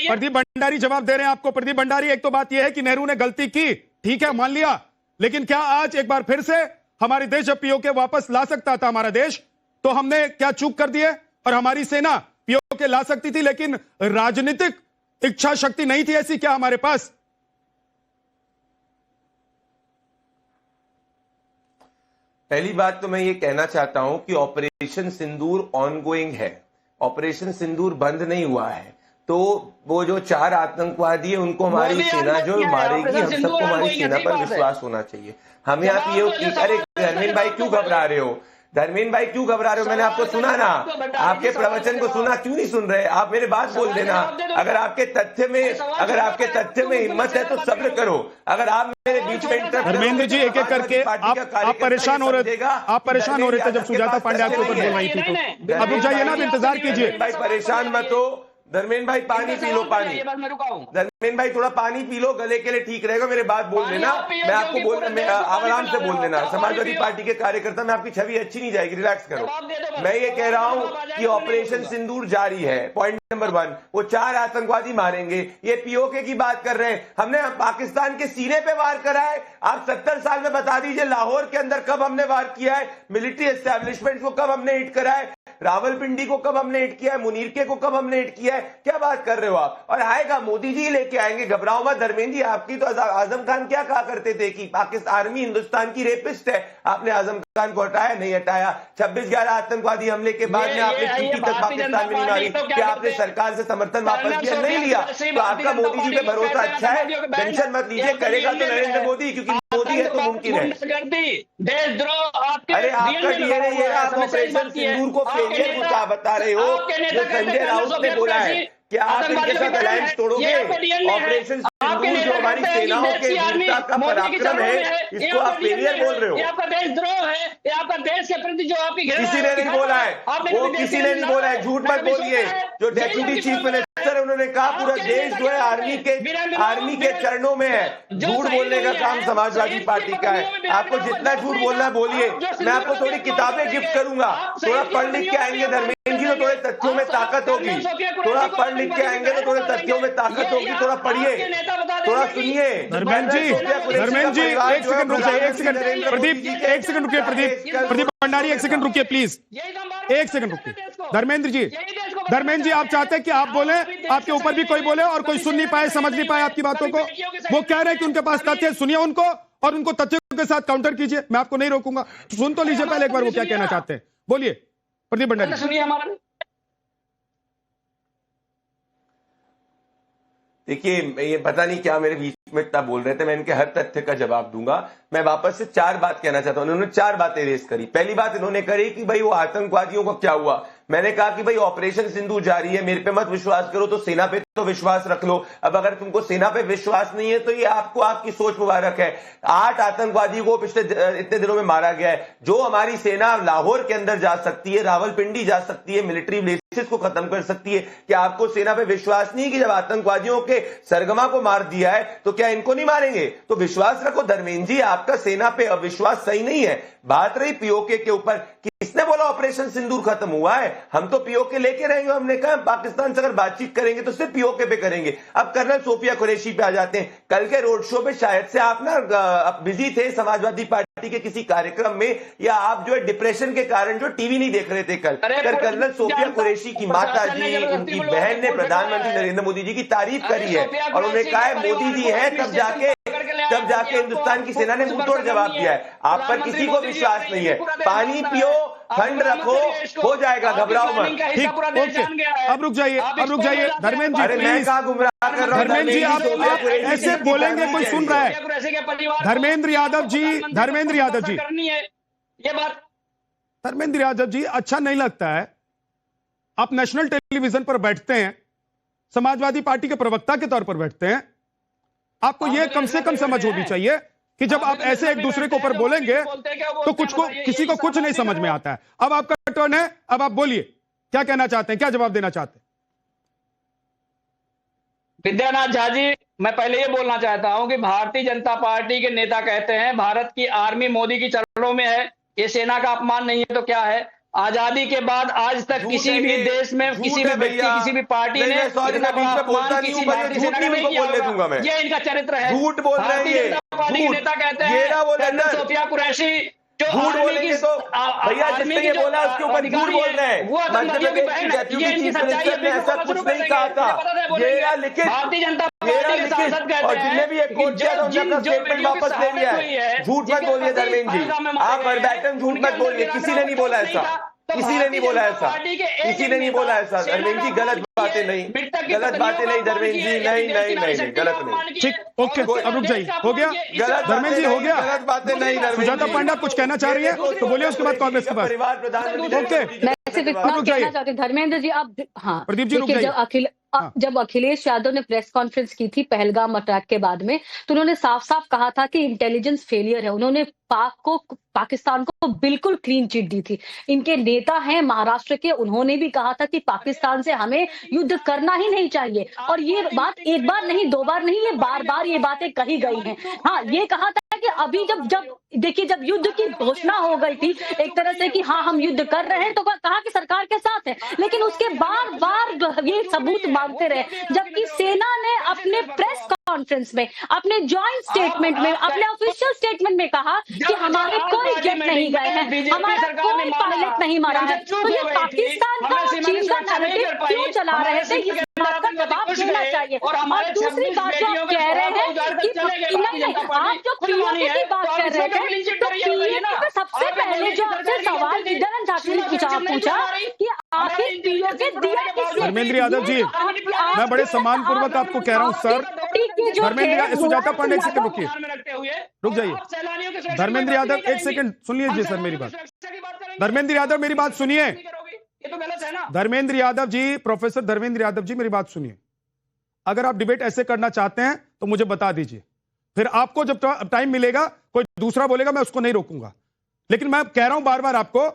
प्रदीप भंडारी जवाब दे रहे हैं आपको। प्रदीप भंडारी, एक तो बात यह है कि नेहरू ने गलती की, ठीक है, मान लिया, लेकिन क्या आज एक बार फिर से हमारे देश जब पीओके वापस ला सकता था हमारा देश, तो हमने क्या चूक कर दिए? और हमारी सेना पीओके ला सकती थी, लेकिन राजनीतिक इच्छा शक्ति नहीं थी ऐसी क्या हमारे पास? पहली बात तो मैं ये कहना चाहता हूं कि ऑपरेशन सिंदूर ऑनगोइंग है, ऑपरेशन सिंदूर बंद नहीं हुआ है। तो वो जो 4 आतंकवादी है उनको हमारी सेना जो मारेगी, हम सबको हमारी सेना पर विश्वास होना चाहिए। हमें आप ये, अरे धर्मेंद्र भाई क्यों घबरा रहे हो? धर्मेंद्र भाई क्यों घबरा रहे हो? मैंने आपको सुना ना, आपके प्रवचन को सुना, क्यों नहीं सुन रहे? आप मेरे बात बोल देना। अगर आपके तथ्य में हिम्मत है तो सब्र करो। अगर आप मेरे बीच में धर्मेंद्र जी एक एक करके आप परेशान हो रहे थे जब सुजाता पांडे आपके ऊपर बोल रही थी, तो अब रुक जाइए ना, इंतजार कीजिए। भाई परेशान मत हो, धर्मेंद्र भाई पानी पी लो, पानी। धर्मेंद्र भाई थोड़ा पानी पी लो, गले के लिए ठीक रहेगा। मेरे बात बोल देना, मैं आपको बोल आराम से बोल देना। समाजवादी पार्टी के कार्यकर्ता में आपकी छवि अच्छी नहीं जाएगी, रिलैक्स करो। मैं ये कह रहा हूं कि ऑपरेशन सिंदूर जारी है, पॉइंट नंबर 1। वो 4 आतंकवादी मारेंगे, ये पीओके की बात कर रहे हैं। हमने पाकिस्तान के सीने पे वार करा है। आप 70 साल में बता दीजिए लाहौर के अंदर कब हमने वार किया है, मिलिट्री एस्टेब्लिशमेंट को कब हमने हिट करा है, रावलपिंडी को कब हमने हिट किया है, मुनीर को कब हमने हिट किया है, क्या बात कर रहे हो आप? और आएगा मोदी जी लेके आएंगे, घबराओ मत। धर्मेंद्र जी, आपकी तो आजम खान क्या कहा करते थे कि पाकिस्तान आर्मी हिंदुस्तान की रेपिस्ट है, आपने आजम खान को हटाया? नहीं हटाया। 26/11 आतंकवादी हमले के बाद में आपने चीटी तक पाकिस्तान में नहीं मारी, क्या आपने सरकार से समर्थन वापस किया? नहीं लिया। तो आपका मोदी जी पे भरोसा अच्छा है, टेंशन मत लीजिए, करेगा तो नरेंद्र मोदी, क्योंकि मोदी है तो मुमकिन है। देशद्रोह आपके अरे आपका डीएनए ये रहा, आप ऑपरेशन सिंदूर को फेलियर को क्या बता रहे हो? जो संजय राउत ने बोला है, क्या आप इनके साथ अलायंस तोड़ोगे? ऑपरेशन सिंदूर जो हमारी सेनाओं के वीरता का पराक्रम है, इसको आप फेलियर बोल रहे हो? ये आपका देशद्रोह है, ये आपका देश के प्रति जो आपकी किसी ने नहीं बोला है, वो किसी ने नहीं बोला है, झूठ मत बोलिए। जो डेप्यूटी चीफ मिनिस्टर है उन्होंने कहा पूरा देश जो है आर्मी के चरणों में है। झूठ बोलने का काम समाजवादी पार्टी का है। आपको जितना झूठ बोलना है बोलिए, मैं आपको थोड़ी किताबें गिफ्ट करूंगा, थोड़ा पढ़ लिख के आएंगे धर्मेंद्र जी तो थोड़े तथ्यों में ताकत होगी, थोड़ा पढ़ लिख के आएंगे तो थोड़े तथ्यों में ताकत होगी, थोड़ा पढ़िए, थोड़ा सुनिए। धर्मेंद्र जी एक सेकंड रुकिए, एक सेकंड प्रदीप, एक सेकंड रुकिए, प्रदीप भंडारी एक सेकंड रुकिए प्लीज, एक सेकंड रुकिए। धर्मेंद्र जी आप चाहते हैं कि आप बोले, आपके ऊपर भी कोई बोले और कोई सुन नहीं पाए, समझ नहीं पाए आपकी बातों को। वो कह रहे हैं कि उनके पास तथ्य है, सुनिए उनको और उनको तथ्यों के साथ काउंटर कीजिए। मैं आपको नहीं रोकूंगा, सुन तो लीजिए पहले एक बार वो क्या कहना चाहते हैं, बोलिए प्रदीप भंडारी। सुनिए हमारा। देखिए, ये पता नहीं क्या मेरे बीच में इतना बोल रहे थे, मैं इनके हर तथ्य का जवाब दूंगा। मैं वापस से 4 बात कहना चाहता हूं। उन्होंने 4 बातें रेस करी। पहली बात इन्होंने करी कि भाई वो आतंकवादियों का क्या हुआ। मैंने कहा कि भाई ऑपरेशन सिंदूर जारी है, मेरे पे मत विश्वास करो तो सेना पे तो विश्वास रख लो। अब अगर तुमको सेना पे विश्वास नहीं है तो ये आपको आपकी सोच मुबारक है। 8 आतंकवादियों को पिछले इतने दिनों में मारा गया है। जो हमारी सेना लाहौर के अंदर जा सकती है, रावलपिंडी जा सकती है, मिलिट्री बेसिस को खत्म कर सकती है, क्या आपको सेना पे विश्वास नहीं है कि जब आतंकवादियों के सरगमा को मार दिया है तो क्या इनको नहीं मारेंगे? तो विश्वास रखो धर्मेंद्र जी, आपका सेना पे अविश्वास सही नहीं है। बात रही पीओके के ऊपर, किसने बोला ऑपरेशन सिंदूर खत्म हुआ है? हम तो पीओके लेके रहेंगे। हमने कहा पाकिस्तान से अगर बातचीत करेंगे तो सिर्फ पीओके पे करेंगे। अब कर्नल सोफिया कुरैशी पे आ जाते हैं। कल के रोड शो पे शायद से आप ना बिजी थे समाजवादी पार्टी के किसी कार्यक्रम में, या आप जो है डिप्रेशन के कारण जो टीवी नहीं देख रहे थे कल। कर्नल सोफिया कुरैशी की माता जी, उनकी बहन ने प्रधानमंत्री नरेंद्र मोदी जी की तारीफ करी है और उन्होंने कहा है मोदी जी है, तब जाके हिंदुस्तान की सेना ने मुंहतोड़ जवाब दिया है। आप पर किसी को विश्वास नहीं है। पानी पियो, ठंड रखो, हो जाएगा, घबराओ मत। ठीक, ओके, अब रुक जाइए धर्मेंद्र जी। अरे मैं कहाँ गुमराह कर रहा हूँ? धर्मेंद्र जी आप ऐसे बोलेंगे, कोई सुन रहा है? धर्मेंद्र यादव जी ये बात धर्मेंद्र यादव जी, अच्छा नहीं लगता है? आप नेशनल टेलीविजन पर बैठते हैं, समाजवादी पार्टी के प्रवक्ता के तौर पर बैठते हैं, आपको यह कम से कम समझ होनी चाहिए कि जब आप ऐसे एक दूसरे के ऊपर बोलेंगे तो किसी को कुछ नहीं समझ में आता है। अब आपका टर्न है, अब आप बोलिए, क्या कहना चाहते हैं, क्या जवाब देना चाहते हैं? विद्यानाथ झा जी, मैं पहले ये बोलना चाहता हूं कि भारतीय जनता पार्टी के नेता कहते हैं भारत की आर्मी मोदी की चरणों में है, ये सेना का अपमान नहीं है तो क्या है? आजादी के बाद आज तक किसी भी देश में किसी भी व्यक्ति, किसी भी पार्टी ने इतना बड़ा अपमान किसी भारतीय सेना ने नहीं किया होगा। ये इनका चरित्र है। झूठ बोल रहे हैं। भारतीय जनता पार्टी के नेता कहते हैं कर्नल सोफिया कुरैशी जो झूठ बोलेंगे तो भैया जिसने ये बोला उसके ऊपर झूठ बोल रहे हैं। वो आतंकवादियों की बहन है, ये इनकी सच्चाई है। ऐसा कुछ नहीं कहा था, ये लिखित भारतीय जनता पार्टी के सांसद कहते हैं, और जिनने भी एक कोट किया था उन्होंने अपना स्टेटमेंट वापस ले लिया है। झूठ मत बोलिए धर्मेंद्र जी, आप वर्बैटम झूठ मत बोलिए। किसी ने नहीं बोला ऐसा, किसी ने नहीं बोला ऐसा, किसी ने नहीं बोला ऐसा। धर्मेंद्र जी गलत बातें नहीं, गलत बातें नहीं धर्मेंद्र जी, नहीं, गलत नहीं। ठीक, ओके, अब रुक जाइए, हो गया धर्मेंद्र जी, हो गया। गलत बातें नहीं। सुजाता पांडा कुछ कहना चाह रही है तो बोलिए, उसके बाद कांग्रेस के पास। परिवार प्रधानमंत्री ओके, मैं सिर्फ इतना कहना चाहती हूँ धर्मेंद्र जी, आप हाँ प्रदीप जी रुक जाइए। जब अखिलेश यादव ने प्रेस कॉन्फ्रेंस की थी पहलगाम अटैक के बाद में, तो उन्होंने साफ साफ कहा था कि इंटेलिजेंस फेलियर है। उन्होंने पाकिस्तान को बिल्कुल क्लीन चिट दी थी। इनके नेता हैं महाराष्ट्र के, उन्होंने भी कहा था कि पाकिस्तान से हमें युद्ध करना ही नहीं चाहिए। और ये बात एक बार नहीं, 2 बार नहीं, ये बार बार ये बातें कही गई हैं। हाँ, ये कहा था कि अभी जब देखिए जब युद्ध की घोषणा हो गई थी एक तरह से कि हाँ हम युद्ध कर रहे हैं, तो कहा कि सरकार के साथ है, लेकिन उसके बार बार ये सबूत मांगते रहे, जबकि सेना ने अपने प्रेस कॉन्फ्रेंस में, अपने जॉइंट स्टेटमेंट में, अपने ऑफिशियल स्टेटमेंट में कहा कि हमारे कोई जेट नहीं गए हैं, हमारा कोई पायलट नहीं मरा है। तो ये पाकिस्तान का और चीन का नैरेटिव क्यों चला रहे थे, इस बात का जवाब देना चाहिए। और दूसरी बात जो आप कह रहे हैं कि नहीं, आप जो पीओके की बात कर रहे थे, तो पीओके पे सबसे पहले जो आपसे सवाल विद्यानंद झांसी ने पूछा कि आखिर पीओके दिया किसने? धर्मेंद्र यादव जी, मैं बड़े सम्मान पूर्वक आपको कह रहा हूं सर। धर्मेंद्र, सुजाता पांडे एक सेकंड रुकिए, रुक जाइए। धर्मेंद्र यादव एक सेकंड सुन लीजिए सर मेरी बात। धर्मेंद्र यादव मेरी बात सुनिए। धर्मेंद्र यादव जी, प्रोफेसर धर्मेंद्र यादव जी मेरी बात सुनिए। अगर आप डिबेट ऐसे करना चाहते हैं तो मुझे बता दीजिए, फिर आपको जब टाइम मिलेगा कोई दूसरा बोलेगा मैं उसको नहीं रोकूंगा। लेकिन मैं कह रहा हूं बार बार आपको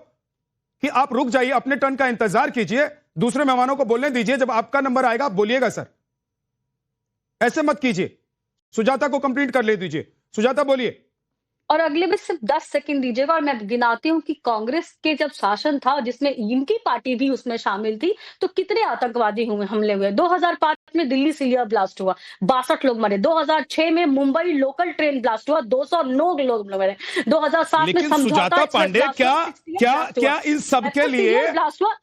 कि आप रुक जाइए, अपने टर्न का इंतजार कीजिए, दूसरे मेहमानों को बोलने दीजिए। जब आपका नंबर आएगा आप बोलिएगा सर, ऐसे मत कीजिए। सुजाता को कंप्लीट कर ले दीजिए। सुजाता बोलिए। और अगले में सिर्फ 10 सेकंड दीजिएगा और मैं गिनाती हूँ कि कांग्रेस के जब शासन था जिसमें इनकी पार्टी भी उसमें शामिल थी, तो कितने आतंकवादी हमले हुए। 2005 में दिल्ली सिलिया ब्लास्ट हुआ, 62 लोग मरे। 2006 में मुंबई लोकल ट्रेन ब्लास्ट हुआ, 209 लोग मरे। 2007 में सुजाता पांडे क्या इन सब के लिए,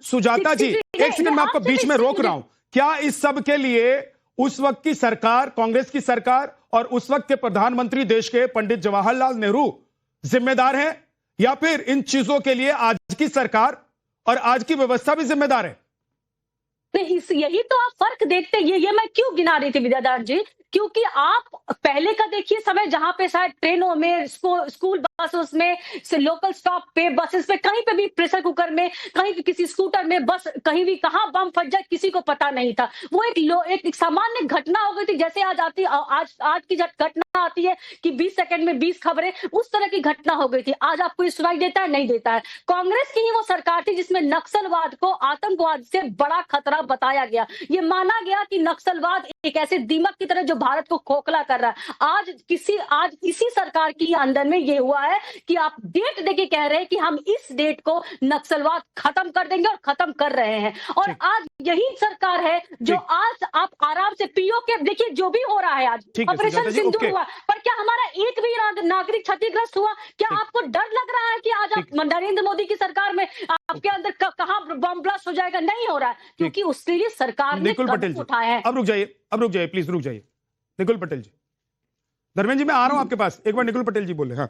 सुजाता जी एक सेकंड मैं आपको बीच में रोक रहा हूं, क्या इस सब के लिए उस वक्त की सरकार, कांग्रेस की सरकार और उस वक्त के प्रधानमंत्री देश के पंडित जवाहरलाल नेहरू जिम्मेदार हैं, या फिर इन चीजों के लिए आज की सरकार और आज की व्यवस्था भी जिम्मेदार है? नहीं, यही तो आप फर्क देखते हैं। ये मैं क्यों गिना रही थी विद्याधर जी, क्योंकि आप पहले का देखिए समय, जहां पे शायद ट्रेनों में, स्कूल बसों में, लोकल स्टॉप पे, बसेस पे, कहीं पे भी प्रेशर कुकर में, कहीं भी किसी स्कूटर में, बस कहीं भी कहां बम फट जाए किसी को पता नहीं था। वो एक सामान्य घटना हो गई थी। जैसे आज की घटना आती है कि 20 सेकंड में 20 खबरें, उस तरह की घटना हो गई थी। आज आपको सुनाई देता है? नहीं देता है। कांग्रेस की ही वो सरकार थी जिसमें नक्सलवाद को आतंकवाद से बड़ा खतरा बताया गया। ये माना गया कि नक्सलवाद एक ऐसे दीमक की तरह जो भारत को खोखला कर रहा है। आज इसी सरकार की अंदर में ये हुआ है कि आप डेट देके कह रहे हैं कि हम इस डेट को नक्सलवाद खत्म कर देंगे और खत्म कर रहे हैं। और आज यही सरकार है जो आज आप आराम से पीओके, देखिए जो भी हो रहा है आज, ऑपरेशन सिंदूर हुआ, पर क्या हमारा एक भी नागरिक क्षतिग्रस्त हुआ? क्या आपको डर लग रहा है कि आज आप नरेंद्र मोदी की सरकार में आपके अंदर कहां बम ब्लास्ट हो जाएगा? नहीं हो रहा है, क्योंकि उसके लिए सरकार ने कदम उठाया है। अब रुक जाइए प्लीज, रुक जाइए निकुल पटेल जी। धर्मेंद्र जी मैं आ रहा हूं आपके पास, एक बार निकुल पटेल जी बोले। हाँ,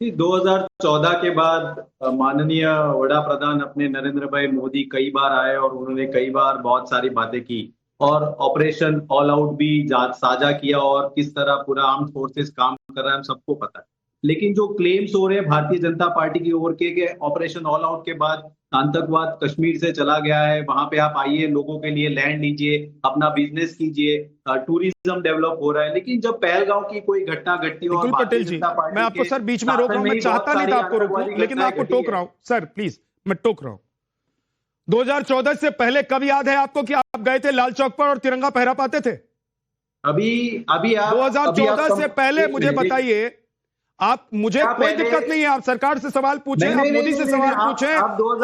2014 के बाद माननीय वड़ा प्रधान अपने नरेंद्र भाई मोदी कई बार आए और उन्होंने कई बार बहुत सारी बातें की और ऑपरेशन ऑल आउट भी साझा किया और किस तरह पूरा आर्म्ड फोर्सेस काम कर रहा है हम सबको पता है। लेकिन जो क्लेम्स हो रहे हैं भारतीय जनता पार्टी की ओर के ऑपरेशन ऑल आउट के बाद आतंकवाद कश्मीर से चला गया है, वहां पे आप आइए, लोगों के लिए लैंड लीजिए, अपना बिजनेस कीजिए, टूरिज्म डेवलप हो रहा है। लेकिन जब पहलगांव की कोई घटना घटती है, पटेल जी मैं आपको सर बीच में रोक रहा हूं, मैं चाहता नहीं था आपको रोकूं, लेकिन मैं आपको टोक रहा हूं सर, प्लीज मैं टोक रहा हूं। 2014 से पहले कब याद है आपको कि आप गए थे लाल चौक पर और तिरंगा फहरा पाते थे? अभी 2014 से पहले मुझे बताइए। आप, मुझे कोई दिक्कत नहीं है, आप सरकार से सवाल पूछें, आप मोदी से सवाल पूछें,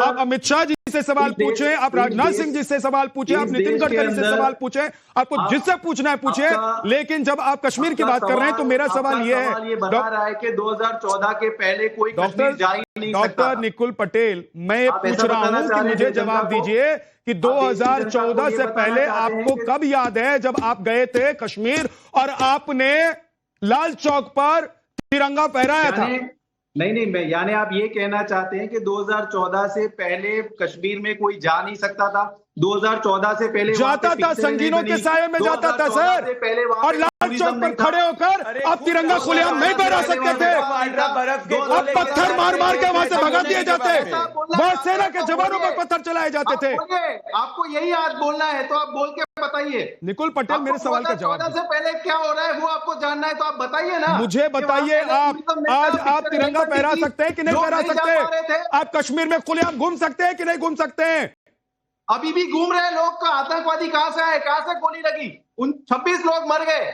आप अमित शाह जी से सवाल पूछें, आप राजनाथ सिंह जी से सवाल पूछें, आप नितिन गडकरी से सवाल पूछें, आपको जिससे पूछना है पूछे। लेकिन जब आप कश्मीर की बात कर रहे हैं तो मेरा सवाल ये है, कि 2014 के पहले कोई कश्मीर जा ही नहीं सकता। डॉक्टर निकुल पटेल, मैं ये पूछ रहा हूं कि मुझे जवाब दीजिए कि 2014 से पहले आपको कब याद है जब आप गए थे कश्मीर और आपने लाल चौक पर तिरंगा फहराया था? नहीं, मैं यानी आप ये कहना चाहते हैं कि 2014 से पहले कश्मीर में कोई जा नहीं सकता था? 2014 से पहले जाता था, संगीनों के साये में जाता था सर, और लाल चौक पर खड़े होकर आप तिरंगा खुलेआम नहीं फहरा सकते थे। अब पत्थर मार मार के वहां से भगा दिए जाते, वायुसेना के जवानों पर पत्थर चलाए जाते थे। आपको यही आज बोलना है तो आप बोल के बताइए। निकुल पटेल, मेरे सवाल का जवाब से पहले क्या हो रहा है वो आपको जानना है तो आप बताइए ना। मुझे बताइए, आज आप तिरंगा फहरा सकते हैं कि नहीं फहरा सकते? आप कश्मीर में खुलेआम घूम सकते हैं कि नहीं घूम सकते हैं? अभी भी घूम रहे लोग का आतंकवादी कहां से आए, कहां से गोली लगी, उन 26 लोग मर गए।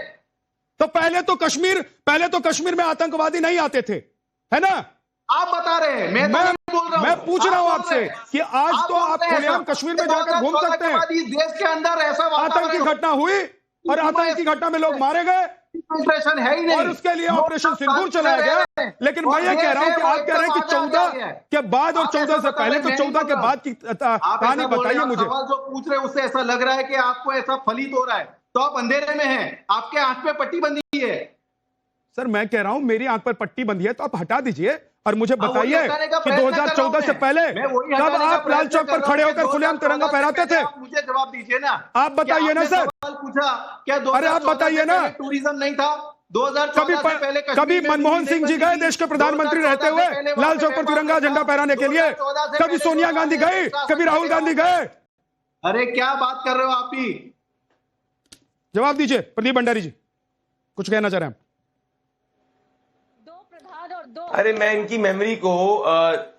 तो पहले तो कश्मीर में आतंकवादी नहीं आते थे, है ना? आप बता रहे हैं, मैं बोल रहा हूं, मैं पूछ रहा हूं आपसे कि आज तो आप खुलेआम कश्मीर में जाकर घूम सकते हैं। इस देश के अंदर ऐसा आतंकी घटना हुई और आतंकी घटना में लोग मारे गए, इन्फिल्ट्रेशन है ही नहीं और उसके लिए ऑपरेशन सिंदूर चलाया गया। लेकिन मैं ये कह रहा हूं कि आप कह रहे हैं कि 14 के बाद और 14 से पहले, तो 14 के बाद की कहानी बताइए मुझे। सवाल जो पूछ रहे हैं उससे ऐसा लग रहा है कि आपको ऐसा फलित हो रहा है, तो आप अंधेरे में हैं, आपके आंख पे पट्टी बंधी है। सर मैं कह रहा हूं मेरी आंख पर पट्टी बंधी है, तो आप हटा दीजिए और मुझे बताइए कि 2014 से पहले कब आप लाल चौक पर खड़े होकर खुलेआम तिरंगा फहराते थे? मुझे जवाब दीजिए ना। आप बताइए ना सर। सवाल पूछा क्या? अरे आप बताइए ना। टूरिज्म नहीं था 2014 से पहले? कभी मनमोहन सिंह जी गए देश के प्रधानमंत्री रहते हुए लाल चौक पर तिरंगा झंडा फहराने के लिए? कभी सोनिया गांधी गई? कभी राहुल गांधी गए? अरे क्या बात कर रहे हो आप भी? जवाब दीजिए प्रदीप भंडारी जी, कुछ कहना चाह रहे हैं? अरे मैं इनकी मेमोरी को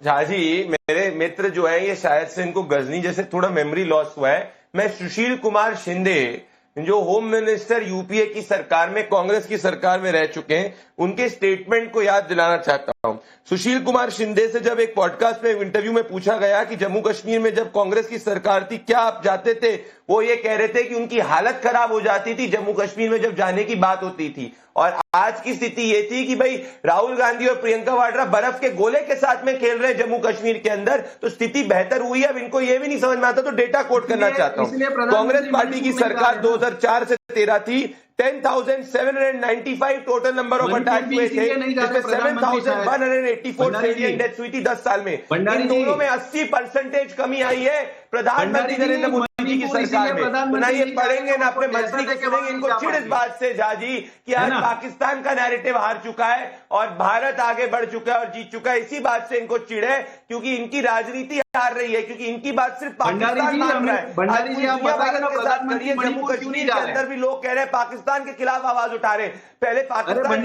झा जी, मेरे मित्र जो है ये शायद से इनको गजनी जैसे थोड़ा मेमोरी लॉस हुआ है। मैं सुशील कुमार शिंदे जो होम मिनिस्टर यूपीए की सरकार में, कांग्रेस की सरकार में रह चुके हैं, उनके स्टेटमेंट को याद दिलाना चाहता हूं। सुशील कुमार शिंदे से जब एक पॉडकास्ट में इंटरव्यू में पूछा गया कि जम्मू कश्मीर में जब कांग्रेस की सरकार थी क्या आप जाते थे, वो ये कह रहे थे कि उनकी हालत खराब हो जाती थी जम्मू कश्मीर में जब जाने की बात होती थी। और आज की स्थिति ये थी कि भाई राहुल गांधी और प्रियंका वाड्रा बर्फ के गोले के साथ में खेल रहे हैं जम्मू कश्मीर के अंदर, तो स्थिति बेहतर हुई है। अब इनको ये भी नहीं समझ में आता, तो डेटा कोट करना चाहता हूं। कांग्रेस पार्टी की सरकार 2004 से 13 थी, 10,795 टोटल नंबर ऑफ अटैक हुए थे, जिसमें 7,184 सिविलियन डेथ्स हुई थी 10 साल में। इन दोनों में 80% कमी आई है प्रधानमंत्री नरेंद्र मोदी जी की सरकार में। तो ना ये पढ़ेंगे ना अपने मंत्री को सुनेंगे। इनको चिढ़ इस बात से झा जी कि आज पाकिस्तान का नैरेटिव हार चुका है और भारत आगे बढ़ चुका है और जीत चुका है। इसी बात से इनको चिढ़ है क्योंकि इनकी राजनीति हार रही है, क्योंकि इनकी बात सिर्फ पाकिस्तान मान रहा है। भंडारी जी आप बताइए ना, प्रधानमंत्री जम्मू कश्मीर के अंदर भी लोग कह रहे हैं पाकिस्तान के खिलाफ आवाज उठा रहे हैं। पहले पाकिस्तान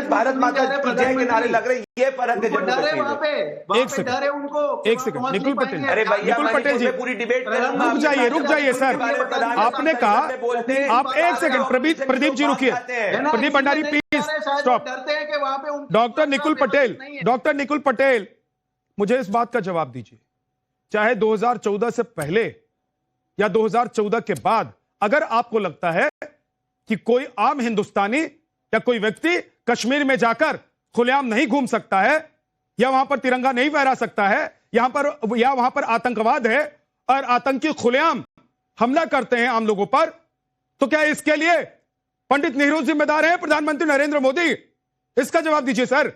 भारत माता की जय के नारे लग रहे हैं। ये फर्क है जम्मू कश्मीर में। एक सेकंड निकुल पटेल, अरे भैया निकुल पटेल जी पूरी डिबेट रुक जाइए सर। आपने कहा आप एक सेकंड प्रदीप जी रुकिए। Pradeep Bhandari please stop. Doctor Nikul Patel मुझे इस बात का जवाब दीजिए, चाहे 2014 से पहले या 2014 के बाद, अगर आपको लगता है कि कोई आम हिंदुस्तानी या कोई व्यक्ति कश्मीर में जाकर खुलेआम नहीं घूम सकता है या वहां पर तिरंगा नहीं फहरा सकता है, वहां पर आतंकवाद है और आतंकी खुलेआम हमला करते हैं आम लोगों पर, तो क्या इसके लिए पंडित नेहरू जिम्मेदार हैं, प्रधानमंत्री नरेंद्र मोदी? इसका जवाब दीजिए सर।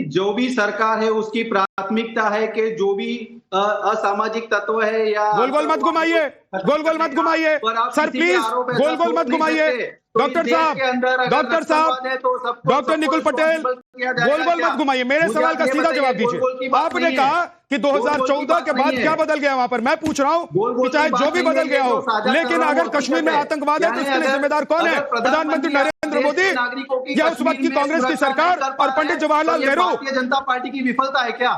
जो भी सरकार है उसकी प्राथमिकता है कि जो भी असामाजिक तत्व है या गोल मत घुमाइए सर, प्लीज गोल मत घुमाइए। डॉक्टर साहब डॉक्टर निकुल पटेल गोल मत घुमाइए। मेरे सवाल का सीधा जवाब दीजिए। आपने कहा कि 2014 के बाद क्या बदल गया वहां पर? मैं पूछ रहा हूं कि चाहे जो भी बदल गया हो, लेकिन अगर कश्मीर में आतंकवाद है तो इसके लिए जिम्मेदार कौन है? प्रधानमंत्री नरेंद्र मोदी या उस वक्त की कांग्रेस की सरकार और पंडित जवाहरलाल नेहरू? भारतीय जनता पार्टी की विफलता है क्या?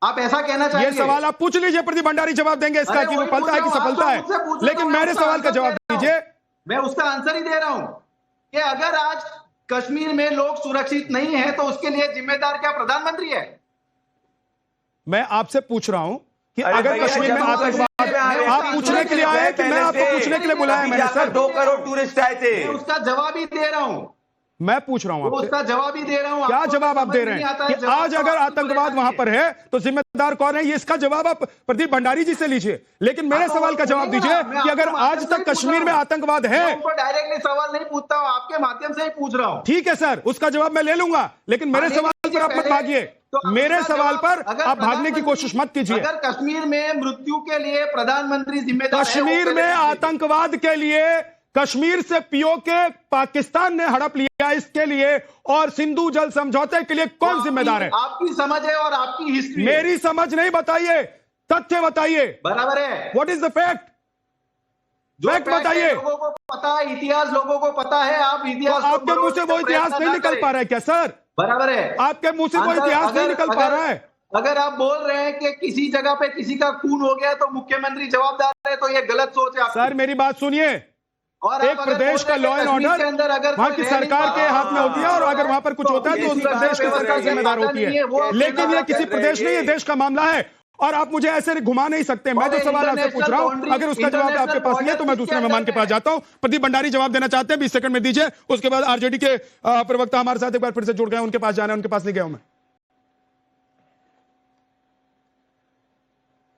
आप ऐसा कहना चाहिए? ये सवाल आप पूछ लीजिए, प्रदीप भंडारी जवाब देंगे इसका कि विफलता है कि सफलता है। लेकिन मेरे सवाल का जवाब दीजिए। मैं उसका आंसर ही दे रहा हूं कि अगर आज कश्मीर में लोग सुरक्षित नहीं है तो उसके लिए जिम्मेदार क्या प्रधानमंत्री है? मैं आपसे पूछ रहा हूं कि अगर कश्मीर में आतंकवाद, आप पूछने के लिए आए कि मैं आपको पूछने के लिए बुलाया मैंने? सर 2 करोड़ टूरिस्ट आए थे। मैं उसका जवाब ही दे रहा हूं। मैं पूछ रहा हूं उसका जवाब ही दे रहा हूं। क्या जवाब आप दे रहे हैं कि आज अगर आतंकवाद वहां पर है तो जिम्मेदार कौन है? ये इसका जवाब आप प्रदीप भंडारी जी से लीजिए। लेकिन मेरे सवाल का जवाब दीजिए कि अगर आज तक कश्मीर में आतंकवाद है। डायरेक्टली सवाल नहीं पूछता हूं, आपके माध्यम से ही पूछ रहा हूं। ठीक है सर, उसका जवाब मैं ले लूंगा, लेकिन मेरे सवाल पर आप मत भागिए। मेरे सवाल पर आप भागने की कोशिश मत कीजिए। अगर कश्मीर में मृत्यु के लिए प्रधानमंत्री जिम्मेदार, कश्मीर में आतंकवाद के लिए कश्मीर से पीओके पाकिस्तान ने हड़प लिया, इसके लिए और सिंधु जल समझौते के लिए कौन जिम्मेदार है? आपकी समझ है और आपकी हिस्ट्री। मेरी समझ नहीं, बताइए, तथ्य बताइए। बराबर है। What is the fact? Fact बताइए। लोगों को पता है, इतिहास लोगों को पता है। आप इतिहास, तो आपके मुंह से वो इतिहास नहीं निकल पा रहा है क्या सर? बराबर है, आपके मुंह से वो इतिहास नहीं निकल पा रहा है। अगर आप बोल रहे हैं कि किसी जगह पे किसी का खून हो गया तो मुख्यमंत्री जवाबदार है, तो ये गलत सोच है। सर मेरी बात सुनिए, और एक प्रदेश का लॉ एंड ऑर्डर वहां की सरकार के हाथ में होती है, और अगर वहां पर कुछ होता है तो उस प्रदेश की सरकार जिम्मेदार होती है। लेकिन ये किसी प्रदेश नहीं, ये देश का मामला है। और आप मुझे ऐसे घुमा नहीं सकते। मैं जो सवाल आपसे पूछ रहा हूं, अगर उसका जवाब आपके पास नहीं है तो मैं दूसरे मेहमान के पास जाता हूं। प्रदीप भंडारी जवाब देना चाहते हैं, 20 सेकंड में दीजिए। उसके बाद आरजेडी के प्रवक्ता हमारे साथ एक बार फिर से जुड़ गए, उनके पास जाना है, उनके पास नहीं गया हूं मैं।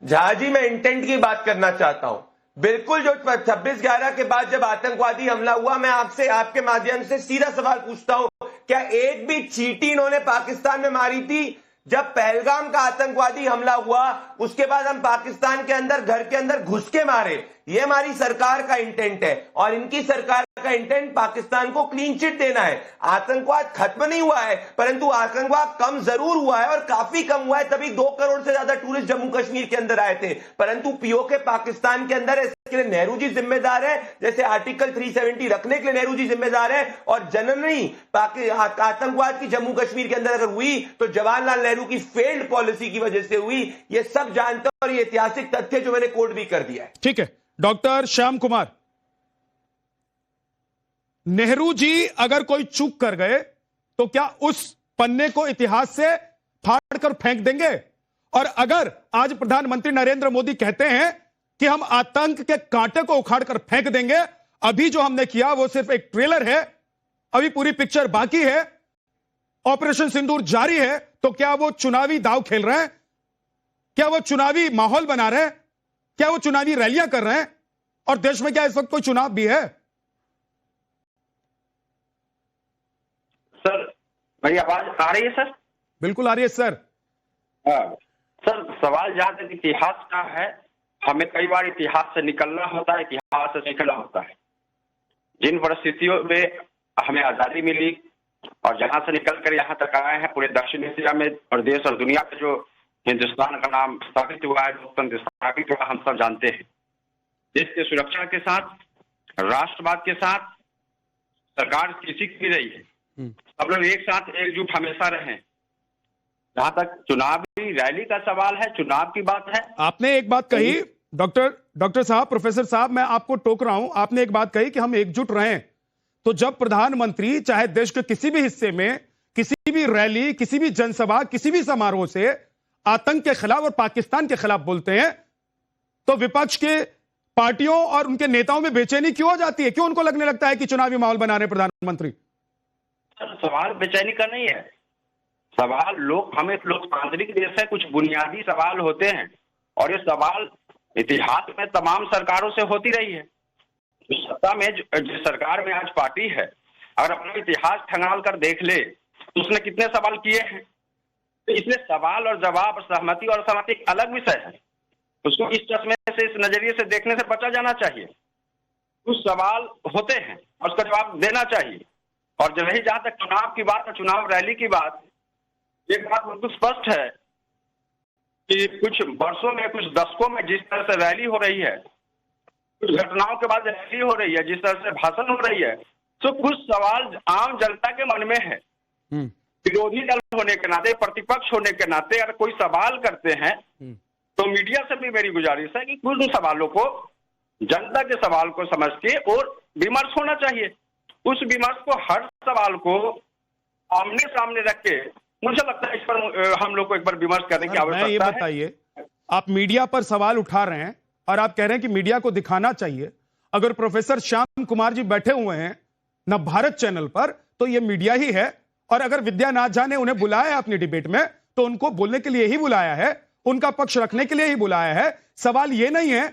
झा जी, मैं इंटेंट की बात करना चाहता हूं। बिल्कुल, जो 26/11 के बाद जब आतंकवादी हमला हुआ, मैं आपसे आपके माध्यम से सीधा सवाल पूछता हूं, क्या एक भी चींटी इन्होंने पाकिस्तान में मारी थी? जब पहलगाम का आतंकवादी हमला हुआ उसके बाद हम पाकिस्तान के अंदर घर के अंदर घुस के मारे। ये हमारी सरकार का इंटेंट है और इनकी सरकार का इंटेंट पाकिस्तान को क्लीन चिट देना है। आतंकवाद खत्म नहीं हुआ है, परंतु आतंकवाद कम जरूर हुआ है और काफी कम हुआ है, तभी 2 करोड़ से ज्यादा टूरिस्ट जम्मू कश्मीर के अंदर आए थे। परंतु पीओके पाकिस्तान के अंदर है, इसके लिए नेहरू जी जिम्मेदार है, जैसे आर्टिकल 370 रखने के लिए नेहरू जी जिम्मेदार है। और जनरली आतंकवाद की जम्मू कश्मीर के अंदर अगर हुई तो जवाहरलाल नेहरू की फेल्ड पॉलिसी की वजह से हुई। ये सब जानते हैं और ये ऐतिहासिक तथ्य जो मैंने कोट भी कर दिया है। ठीक है डॉक्टर श्याम कुमार, नेहरू जी अगर कोई चूक कर गए तो क्या उस पन्ने को इतिहास से फाड़कर फेंक देंगे? और अगर आज प्रधानमंत्री नरेंद्र मोदी कहते हैं कि हम आतंक के कांटे को उखाड़कर फेंक देंगे, अभी जो हमने किया वो सिर्फ एक ट्रेलर है, अभी पूरी पिक्चर बाकी है, ऑपरेशन सिंदूर जारी है, तो क्या वो चुनावी दांव खेल रहे हैं? क्या वो चुनावी माहौल बना रहे हैं? क्या वो चुनावी रैलियां कर रहे हैं? और देश में क्या इस वक्त कोई चुनाव भी है? सर, मेरी आवाज आ रही है सर? बिल्कुल आ रही है सर। सर, सवाल जहां तक इतिहास का है, हमें कई बार इतिहास से निकलना होता है, इतिहास से सीखना होता है। जिन परिस्थितियों में हमें आजादी मिली और जहां से निकलकर यहां तक आए हैं, पूरे दक्षिण एशिया में और देश और दुनिया में जो हिंदुस्तान का नाम स्थापित हुआ है, लोकतंत्र स्थापित हुआ, हम सब जानते हैं। देश की सुरक्षा के साथ, राष्ट्रवाद के साथ सरकार किसी की भी रही है, सब लोग एक साथ एकजुट हमेशा रहे। जहां तक चुनावी रैली का सवाल है, चुनाव की बात है, आपने एक बात कही डॉक्टर साहब, प्रोफेसर साहब, मैं आपको टोक रहा हूं। आपने एक बात कही कि हम एकजुट रहें, तो जब प्रधानमंत्री चाहे देश के किसी भी हिस्से में किसी भी रैली, किसी भी जनसभा, किसी भी समारोह से आतंक के खिलाफ और पाकिस्तान के खिलाफ बोलते हैं, तो विपक्ष के पार्टियों और उनके नेताओं में बेचैनी क्यों हो जाती है? क्यों उनको लगने लगता है कि चुनावी माहौल बना रहे प्रधानमंत्री? सवाल बेचैनी का नहीं है, सवाल हम एक लोकतांत्रिक देश है, कुछ बुनियादी सवाल होते हैं और ये सवाल इतिहास में तमाम सरकारों से होती रही है। सत्ता में जिस सरकार में आज पार्टी है, अगर अपना इतिहास खंगाल कर देख ले तो उसने कितने सवाल किए हैं। तो इसलिए सवाल और जवाब, सहमति और असहमति एक अलग विषय है, उसको इस चश्मे से, इस नजरिए से देखने से बचा जाना चाहिए। कुछ सवाल होते हैं और उसका जवाब देना चाहिए। और जब रही जहां तक चुनाव की बात और चुनाव रैली की बात, एक बात बिल्कुल स्पष्ट है कि कुछ वर्षों में, कुछ दशकों में जिस तरह से रैली हो रही है, कुछ घटनाओं के बाद रैली हो रही है, जिस तरह से भाषण हो रही है, तो कुछ सवाल आम जनता के मन में है। विरोधी दल होने के नाते, प्रतिपक्ष होने के नाते अगर कोई सवाल करते हैं तो मीडिया से भी मेरी गुजारिश है कि कुछ सवालों को, जनता के सवाल को समझ के और विमर्श होना चाहिए। उस विमर्श को, हर सवाल को आमने सामने रख के, मुझे लगता है इस पर हम लोग को एक बार विमर्श करने की आवश्यकता है। ये बताइए, आप मीडिया पर सवाल उठा रहे हैं और आप कह रहे हैं कि मीडिया को दिखाना चाहिए। अगर प्रोफेसर श्याम कुमार जी बैठे हुए हैं नवभारत चैनल पर, तो ये मीडिया ही है। और अगर विद्यानाथ झा ने उन्हें बुलाया अपनी डिबेट में, तो उनको बोलने के लिए ही बुलाया है, उनका पक्ष रखने के लिए ही बुलाया है। सवाल ये नहीं है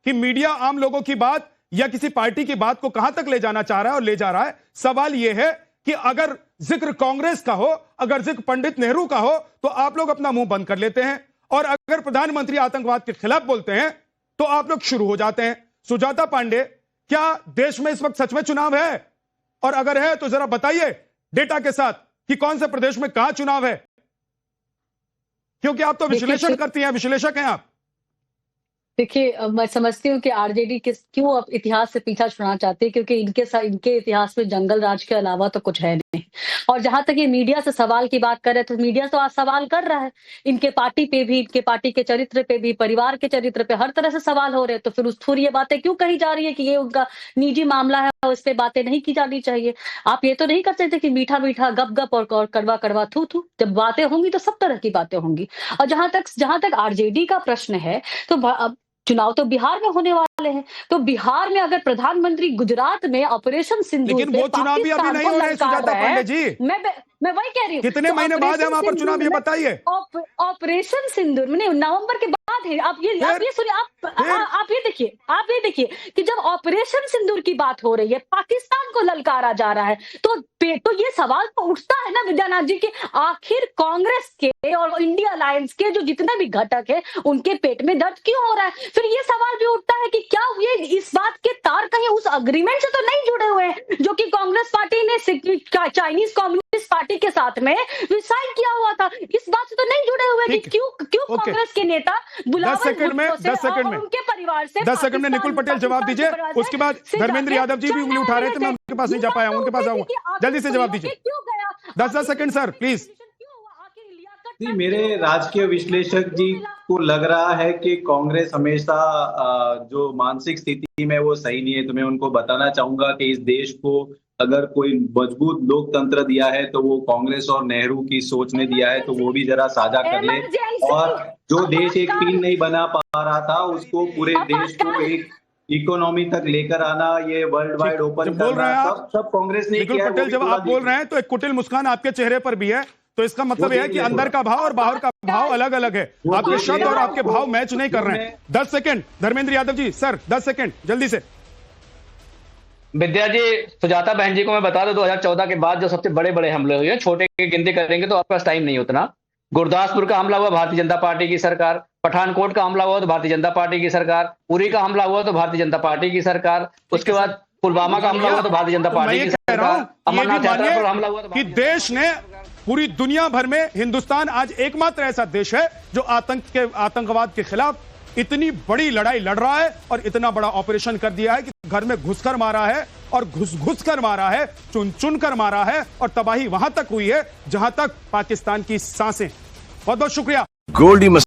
कि मीडिया आम लोगों की बात या किसी पार्टी की बात को कहां तक ले जाना चाह रहा है और ले जा रहा है। सवाल यह है कि अगर जिक्र कांग्रेस का हो, अगर जिक्र पंडित नेहरू का हो, तो आप लोग अपना मुंह बंद कर लेते हैं, और अगर प्रधानमंत्री आतंकवाद के खिलाफ बोलते हैं तो आप लोग शुरू हो जाते हैं। सुजाता पांडे, क्या देश में इस वक्त सच में चुनाव है? और अगर है तो जरा बताइए डेटा के साथ कि कौन से प्रदेश में कहां चुनाव है, क्योंकि आप तो विश्लेषण करती हैं, विश्लेषक हैं आप। देखिए, मैं समझती हूँ कि आरजेडी क्यों अब इतिहास से पीछा छुड़ाना चाहती है, क्योंकि इनके इतिहास में जंगल राज के अलावा तो कुछ है नहीं। और जहां तक ये मीडिया से सवाल की बात कर रहे, तो मीडिया तो आज सवाल कर रहा है इनके पार्टी पे भी, इनके पार्टी के चरित्र पे भी, परिवार के चरित्र पे, हर तरह से सवाल हो रहे हैं। तो फिर उस थोड़ी ये बातें क्यों कही जा रही है कि ये उनका निजी मामला है और इस पे बातें नहीं की जानी चाहिए। आप ये तो नहीं कर सकते कि मीठा मीठा गप गप और कड़वा कड़वा थू थू। जब बातें होंगी तो सब तरह की बातें होंगी। और जहां तक आरजेडी का प्रश्न है, तो अब चुनाव तो बिहार में होने वाले हैं, तो बिहार में अगर प्रधानमंत्री गुजरात में ऑपरेशन सिंदूर लेकिन वो चुनाव भी अभी नहीं हो रहे सुजाता पांडे जी। मैं वही कह रही हूँ, कितने महीने बाद है वहां पर चुनाव, ये बताइए। ऑपरेशन सिंदूर में नवंबर के बाद है। आप ये सुनिए, आप ये देखिए कि जब ऑपरेशन सिंदूर की बात हो रही है, पाकिस्तान को ललकारा जा रहा है, तो ये सवाल तो उठता है ना विद्यानाथ जी कि आखिर कांग्रेस के और इंडिया अलायंस के जो जितने भी घटक है, उनके पेट में दर्द क्यों हो रहा है। फिर ये सवाल भी उठता है कि क्या ये इस बात के तार कहीं उस अग्रीमेंट से तो नहीं जुड़े हुए हैं जो कि कांग्रेस पार्टी ने चाइनीज कम्युनिस्ट पार्टी के साथ में साइन किया हुआ था। इस बात से तो नहीं जुड़े हुए कि क्यों कांग्रेस के नेता 10 सेकंड में उनके परिवार से 10 सेकंड में निकुल पटेल जवाब दीजिए। उसके बाद धर्मेंद्र यादव जी भी उंगली उठा रहे थे, मैं उनके पास नहीं जा पाया, उनके पास आऊंगा। जल्दी से जवाब दीजिए, 10 सेकंड सर प्लीज। मेरे राजकीय विश्लेषक जी को लग रहा है कि कांग्रेस हमेशा जो मानसिक स्थिति में वो सही नहीं है। तो मैं उनको बताना चाहूंगा कि इस देश को अगर कोई मजबूत लोकतंत्र दिया है तो वो कांग्रेस और नेहरू की सोच ने दिया है, तो वो भी जरा साझा कर ले। और जो देश एक टीम नहीं बना पा रहा था, उसको पूरे देश को एक इकोनॉमी तक लेकर आना, ये वर्ल्ड वाइड ओपन करना, सब कांग्रेस ने किया। पटेल, जब आप बोल रहे हैं तो एक कुटिल मुस्कान आपके चेहरे पर भी है, तो इसका मतलब यह है कि अंदर का भाव और बाहर का भाव अलग अलग है। आपके शब्द और आपके भाव मैच नहीं कर रहे हैं। 10 second Dharmendra Yadav ji, sir 10 second जल्दी से। विद्या जी, सुजाता बहन जी को मैं बता दूं, 2014 के बाद जो सबसे बड़े बड़े हमले हुए हैं, छोटे की गिनती करेंगे तो आपके पास टाइम नहीं उतना। गुरदासपुर का हमला हुआ, भारतीय जनता पार्टी की सरकार। पठानकोट का हमला हुआ तो भारतीय जनता पार्टी की सरकार। उरी का हमला हुआ तो भारतीय जनता पार्टी की सरकार। उसके बाद पुलवामा का हमला हुआ तो भारतीय जनता पार्टी की सरकार। अमरनाथ यात्रा पर हमला हुआ कि देश ने पूरी दुनिया भर में, हिंदुस्तान आज एकमात्र ऐसा देश है जो आतंकवाद के खिलाफ इतनी बड़ी लड़ाई लड़ रहा है और इतना बड़ा ऑपरेशन कर दिया है कि घर में घुसकर मारा है और घुस कर मारा है, चुन कर मारा है, और तबाही वहां तक हुई है जहां तक पाकिस्तान की सांसें। बहुत बहुत शुक्रिया। गोल्डी